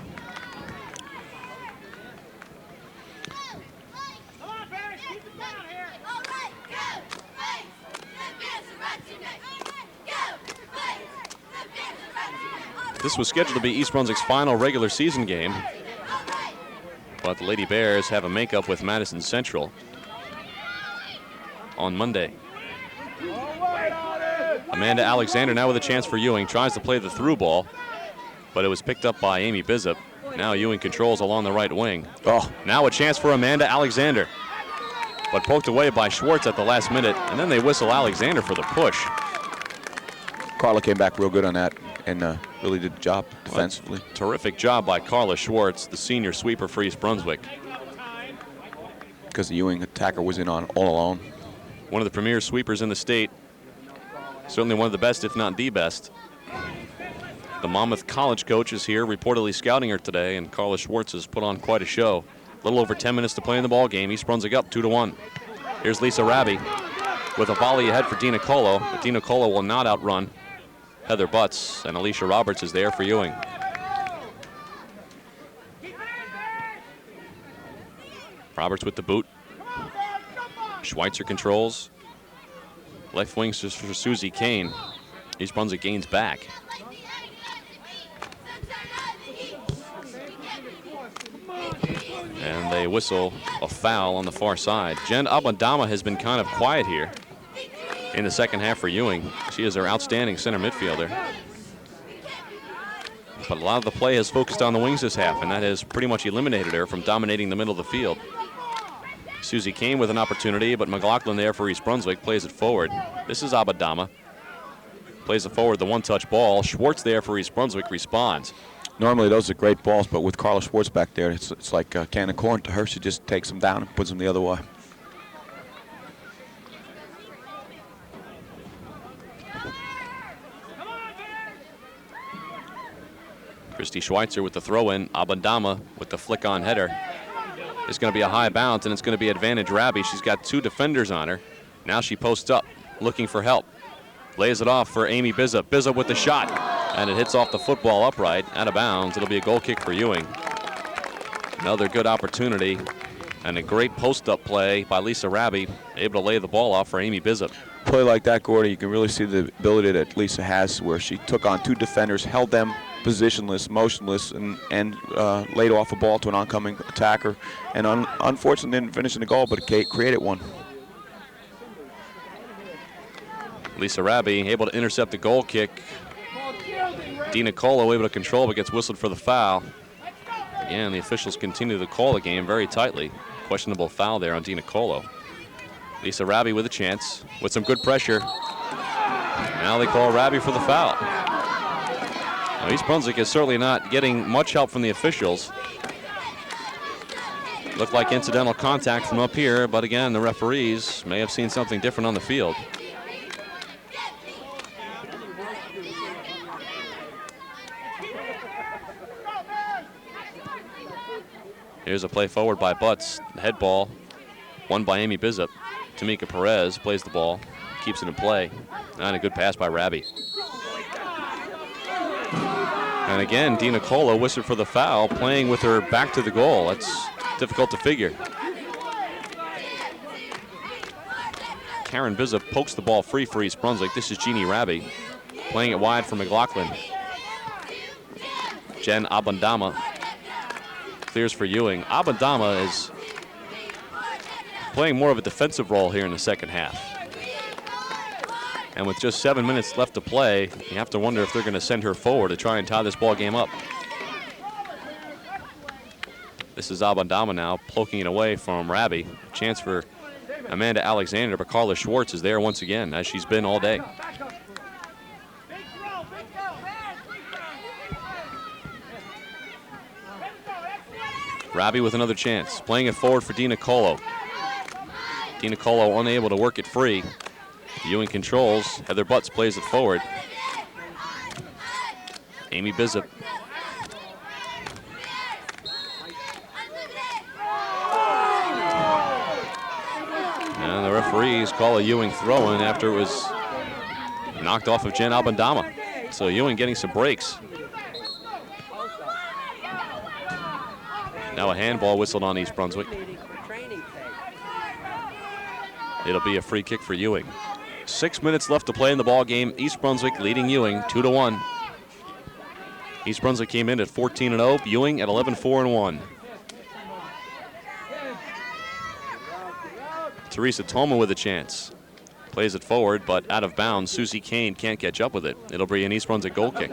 This was scheduled to be East Brunswick's final regular season game, but the Lady Bears have a makeup with Madison Central on Monday. Amanda Alexander now with a chance for Ewing. Tries to play the through ball, but it was picked up by Amy Bizup. Now Ewing controls along the right wing. Oh, now a chance for Amanda Alexander, but poked away by Schwartz at the last minute, and then they whistle Alexander for the push. Carla came back real good on that and really did the job defensively. Terrific job by Carla Schwartz, the senior sweeper for East Brunswick. Because the Ewing attacker was in on all alone. One of the premier sweepers in the state. Certainly one of the best, if not the best. The Monmouth College coach is here, reportedly scouting her today, and Carla Schwartz has put on quite a show. A little over 10 minutes to play in the ball game. East Brunswick up 2-1. Here's Lisa Raby with a volley ahead for DiNicolo, but DiNicolo will not outrun Heather Butts, and Alicia Roberts is there for Ewing. Roberts with the boot. Schweitzer controls. Left wing for Susie Kane. East Brunswick gains back. And they whistle a foul on the far side. Jen Abandama has been kind of quiet here in the second half for Ewing. She is their outstanding center midfielder. But a lot of the play has focused on the wings this half, and that has pretty much eliminated her from dominating the middle of the field. Susie Kane with an opportunity, but McLaughlin there for East Brunswick plays it forward. This is Abandama. Plays it forward, the one-touch ball. Schwartz there for East Brunswick responds. Normally those are great balls, but with Carla Schwartz back there, it's like a can of corn to her. She just takes them down and puts them the other way. Christy Schweitzer with the throw-in. Abandama with the flick-on header. It's going to be a high bounce, and it's going to be advantage Rabi. She's got two defenders on her. Now she posts up, looking for help. Lays it off for Amy Bizup. Bizup with the shot, and it hits off the football upright, out of bounds. It'll be a goal kick for Ewing. Another good opportunity, and a great post-up play by Lisa Rabi, able to lay the ball off for Amy Bizup. Play like that, Gordy, you can really see the ability that Lisa has, where she took on two defenders, held them positionless, motionless, and laid off a ball to an oncoming attacker. And unfortunately didn't finish in the goal, but it created one. Lisa Rabi able to intercept the goal kick. Dina Colo able to control, but gets whistled for the foul. Again, the officials continue to call the game very tightly. Questionable foul there on Dina Colo. Lisa Rabi with a chance, with some good pressure. Now they call Rabi for the foul. Now, East Brunswick is certainly not getting much help from the officials. Looked like incidental contact from up here, but again, the referees may have seen something different on the field. Here's a play forward by Butts. Head ball, won by Amy Bizup. Tamika Perez plays the ball, keeps it in play. And a good pass by Rabi. And again, Dina Colo whistled for the foul, playing with her back to the goal. That's difficult to figure. Karen Bizup pokes the ball free for East Brunswick. This is Jeannie Rabi, playing it wide for McLaughlin. Jen Abandama clears for Ewing. Abandama is playing more of a defensive role here in the second half. And with just 7 minutes left to play, you have to wonder if they're going to send her forward to try and tie this ball game up. This is Abandama now, poking it away from Rabi. Chance for Amanda Alexander, but Carla Schwartz is there once again, as she's been all day. Rabi with another chance, playing it forward for Dina Colo. Dina Colo unable to work it free. Ewing controls. Heather Butts plays it forward. Amy Bizup. And the referees call a Ewing throw-in after it was knocked off of Jen Abandama. So Ewing getting some breaks. Now a handball whistled on East Brunswick. It'll be a free kick for Ewing. 6 minutes left to play in the ball game. East Brunswick leading Ewing 2-1. East Brunswick came in at 14-0. Ewing at 11-4-1. Teresa Tolman with a chance. Plays it forward, but out of bounds. Susie Kane can't catch up with it. It'll be an East Brunswick goal kick.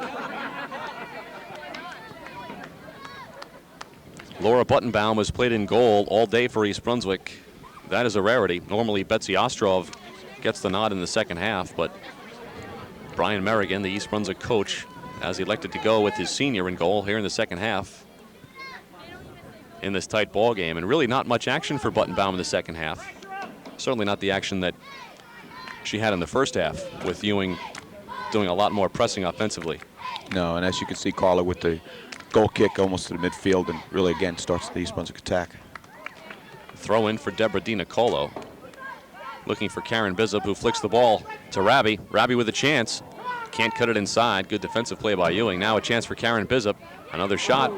Laura Buttenbaum has played in goal all day for East Brunswick. That is a rarity. Normally Betsy Ostrov gets the nod in the second half, but Brian Merrigan, the East Brunswick coach, has elected to go with his senior in goal here in the second half in this tight ball game. And really not much action for Buttenbaum in the second half. Certainly not the action that she had in the first half, with Ewing doing a lot more pressing offensively. No, and as you can see, Carla with the goal kick almost to the midfield, and really again starts the East Brunswick attack. Throw in for Deborah Dina Colo. Looking for Karen Bizup, who flicks the ball to Rabi. Rabi with a chance. Can't cut it inside. Good defensive play by Ewing. Now a chance for Karen Bizup. Another shot.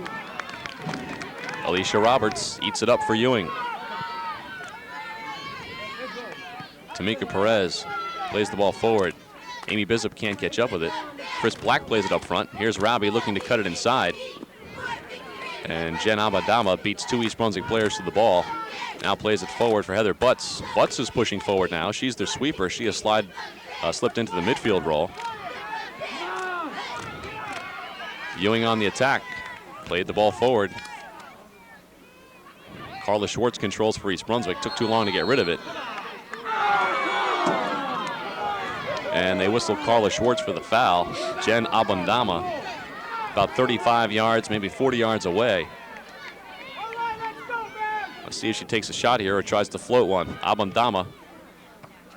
Alicia Roberts eats it up for Ewing. Tamika Perez plays the ball forward. Amy Bishop can't catch up with it. Chris Black plays it up front. Here's Robbie looking to cut it inside. And Jen Abadama beats 2 East Brunswick players to the ball. Now plays it forward for Heather Butts. Butts is pushing forward now. She's their sweeper. She has slipped into the midfield role. Ewing on the attack. Played the ball forward. Carla Schwartz controls for East Brunswick. Took too long to get rid of it. And they whistle Carla Schwartz for the foul. Jen Abandama, about 35 yards, maybe 40 yards away. Let's see if she takes a shot here or tries to float one. Abandama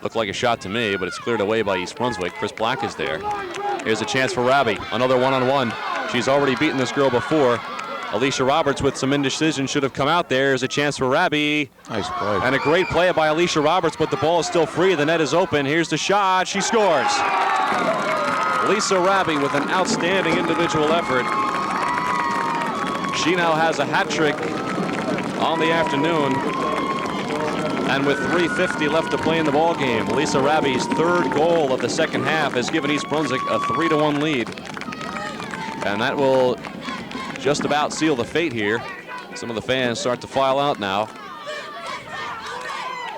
looked like a shot to me, but it's cleared away by East Brunswick. Chris Black is there. Here's a chance for Rabi. Another one-on-one. She's already beaten this girl before. Alicia Roberts with some indecision should have come out there. There's a chance for Rabi. Nice play. And a great play by Alicia Roberts, but the ball is still free. The net is open. Here's the shot. She scores. Lisa Rabi with an outstanding individual effort. She now has a hat trick on the afternoon. And with 3:50 left to play in the ball game, Lisa Rabi's 3rd goal of the second half has given East Brunswick a 3-1 lead. And that will just about seal the fate here. Some of the fans start to file out now.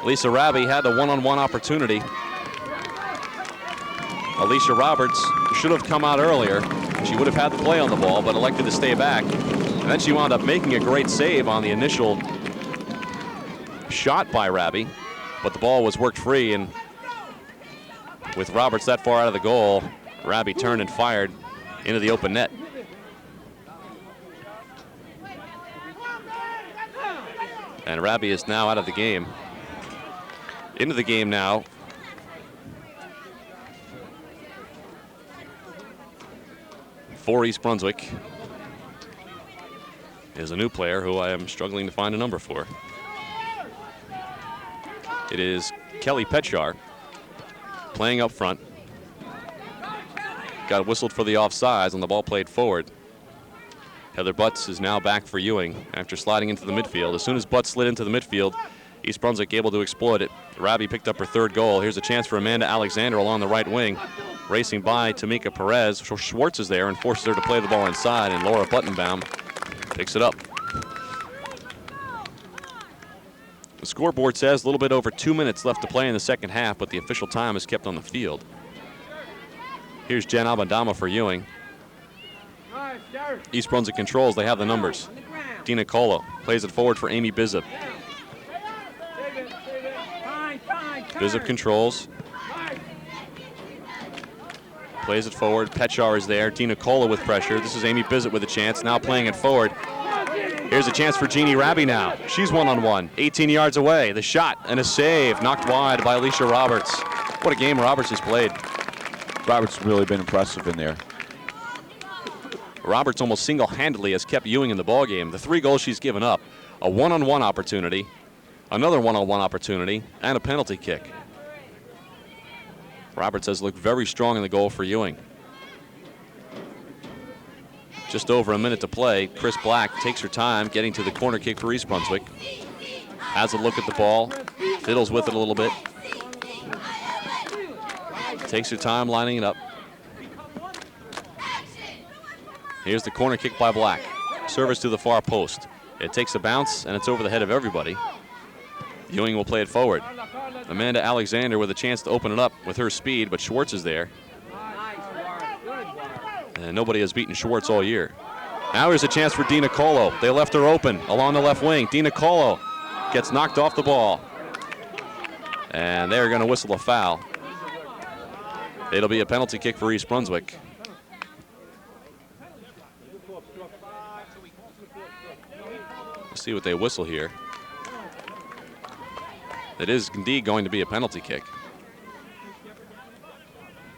Lisa Rabi had a one-on-one opportunity. Alicia Roberts should have come out earlier. She would have had the play on the ball, but elected to stay back. And then she wound up making a great save on the initial shot by Rabi, but the ball was worked free, and with Roberts that far out of the goal, Rabi turned and fired into the open net. And Rabi is now out of the game. Into the game now. For East Brunswick is a new player who I am struggling to find a number for. It is Kelly Petchar playing up front. Got whistled for the offsides and the ball played forward. Heather Butts is now back for Ewing after sliding into the midfield. As soon as Butts slid into the midfield, East Brunswick able to exploit it. Rabi picked up her 3rd goal. Here's a chance for Amanda Alexander along the right wing. Racing by Tamika Perez. Schwartz is there and forces her to play the ball inside, and Laura Buttenbaum picks it up. The scoreboard says a little bit over 2 minutes left to play in the second half, but the official time is kept on the field. Here's Jen Abandama for Ewing. East Brunswick controls. They have the numbers. Dina Colo plays it forward for Amy Bishop. Bishop controls. Plays it forward. Petchar is there. Dina Colo with pressure. This is Amy Bishop with a chance. Now playing it forward. Here's a chance for Jeannie Rabi now. She's one-on-one. 18 yards away. The shot and a save. Knocked wide by Alicia Roberts. What a game Roberts has played. Roberts has really been impressive in there. Roberts almost single-handedly has kept Ewing in the ballgame. The 3 goals she's given up, a one-on-one opportunity, another one-on-one opportunity, and a penalty kick. Roberts has looked very strong in the goal for Ewing. Just over a minute to play. Chris Black takes her time getting to the corner kick for East Brunswick. Has a look at the ball, fiddles with it a little bit. Takes her time lining it up. Here's the corner kick by Black. Service to the far post. It takes a bounce, and it's over the head of everybody. Ewing will play it forward. Amanda Alexander with a chance to open it up with her speed, but Schwartz is there. And nobody has beaten Schwartz all year. Now here's a chance for Dina Colo. They left her open along the left wing. Dina Colo gets knocked off the ball. And they're going to whistle a foul. It'll be a penalty kick for East Brunswick. Let's see what they whistle here. It is indeed going to be a penalty kick.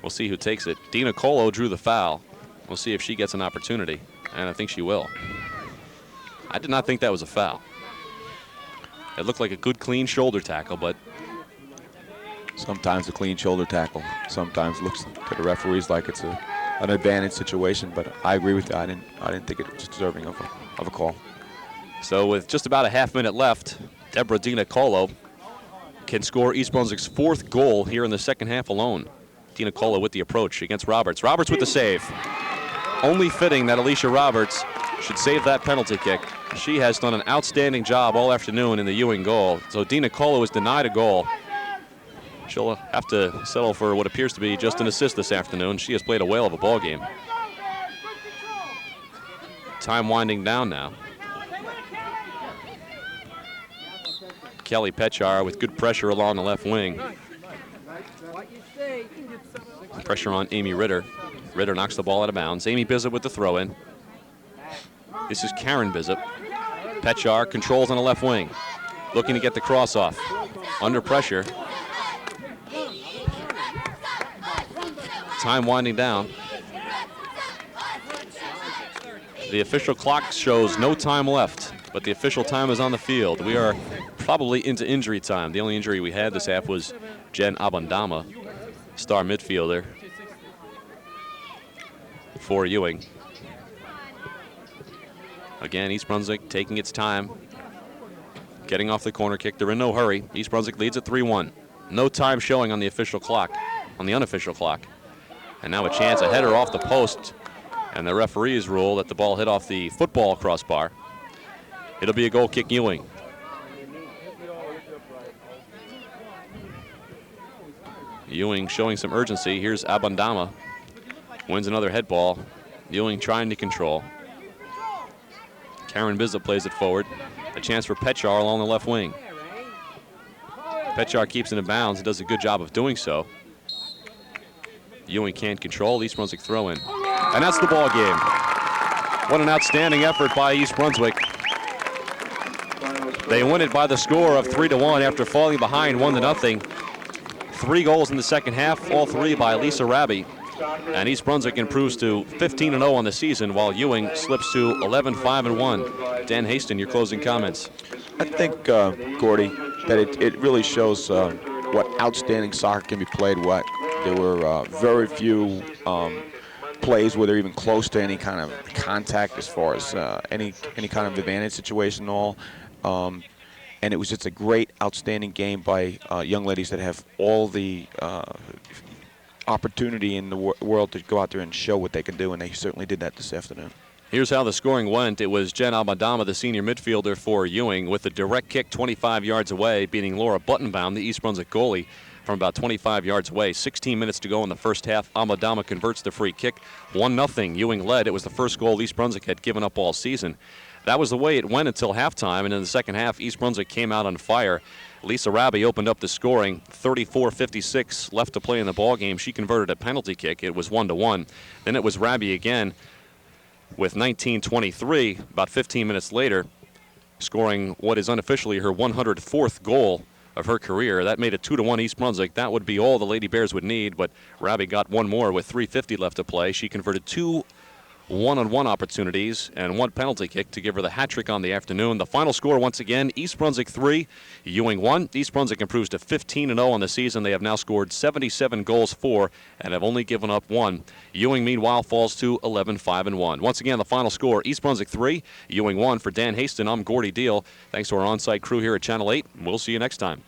We'll see who takes it. Dina Colo drew the foul. We'll see if she gets an opportunity, and I think she will. I did not think that was a foul. It looked like a good, clean shoulder tackle, but sometimes a clean shoulder tackle sometimes looks to the referees like it's an advantage situation, but I agree with you. I didn't think it was deserving of a call. So with just about a half minute left, Deborah Dina Colo can score East Brunswick's 4th goal here in the second half alone. Tina Cola with the approach against Roberts. Roberts with the save. Only fitting that Alicia Roberts should save that penalty kick. She has done an outstanding job all afternoon in the Ewing goal. So Dina Cola was denied a goal. She'll have to settle for what appears to be just an assist this afternoon. She has played a whale of a ball game. Time winding down now. Kelly Petchar with good pressure along the left wing. Pressure on Amy Ritter. Ritter knocks the ball out of bounds. Amy Bizzett with the throw-in. This is Karen Bizzett. Petchar controls on the left wing. Looking to get the cross off. Under pressure. Time winding down. The official clock shows no time left, but the official time is on the field. We are probably into injury time. The only injury we had this half was Jen Abandama, star midfielder for Ewing. Again, East Brunswick taking its time, getting off the corner kick. They're in no hurry. East Brunswick leads at 3-1. No time showing on the official clock, on the unofficial clock. And now a chance, a header off the post. And the referees rule that the ball hit off the football crossbar. It'll be a goal kick Ewing. Ewing showing some urgency. Here's Abandama. Wins another head ball. Ewing trying to control. Karen Bizzett plays it forward. A chance for Petchar along the left wing. Petchar keeps it in bounds and does a good job of doing so. Ewing can't control. East Brunswick throw in. And that's the ball game. What an outstanding effort by East Brunswick. They win it by the score of 3-1 after falling behind 1-0. 3 goals in the second half, all 3 by Lisa Raby. And East Brunswick improves to 15-0 on the season, while Ewing slips to 11-5-1. Dan Hayston, your closing comments. I think, Gordy, that it really shows what outstanding soccer can be played. There were very few plays where they're even close to any kind of contact as far as any kind of advantage situation at all. And it was just a great, outstanding game by young ladies that have all the opportunity in the world to go out there and show what they can do, and they certainly did that this afternoon. Here's how the scoring went. It was Jen Abandama, the senior midfielder for Ewing, with a direct kick 25 yards away, beating Laura Buttonbaum, the East Brunswick goalie, from about 25 yards away. 16 minutes to go in the first half. Abandama converts the free kick. 1-0. Ewing led. It was the first goal East Brunswick had given up all season. That was the way it went until halftime, and in the second half, East Brunswick came out on fire. Lisa Raby opened up the scoring. 34:56 left to play in the ball game. She converted a penalty kick. It was 1-1. Then it was Raby again with 19:23, about 15 minutes later, scoring what is unofficially her 104th goal of her career. That made it 2-1 East Brunswick. That would be all the Lady Bears would need, but Raby got one more with 3:50 left to play. She converted 2 one-on-one opportunities and 1 penalty kick to give her the hat trick on the afternoon. The final score, once again, East Brunswick 3, Ewing 1. East Brunswick improves to 15-0 on the season. They have now scored 77 goals for and have only given up 1. Ewing, meanwhile, falls to 11-5-1. Once again, the final score, East Brunswick 3, Ewing 1. For Dan Hayston, I'm Gordy Deal. Thanks to our on-site crew here at Channel 8. We'll see you next time.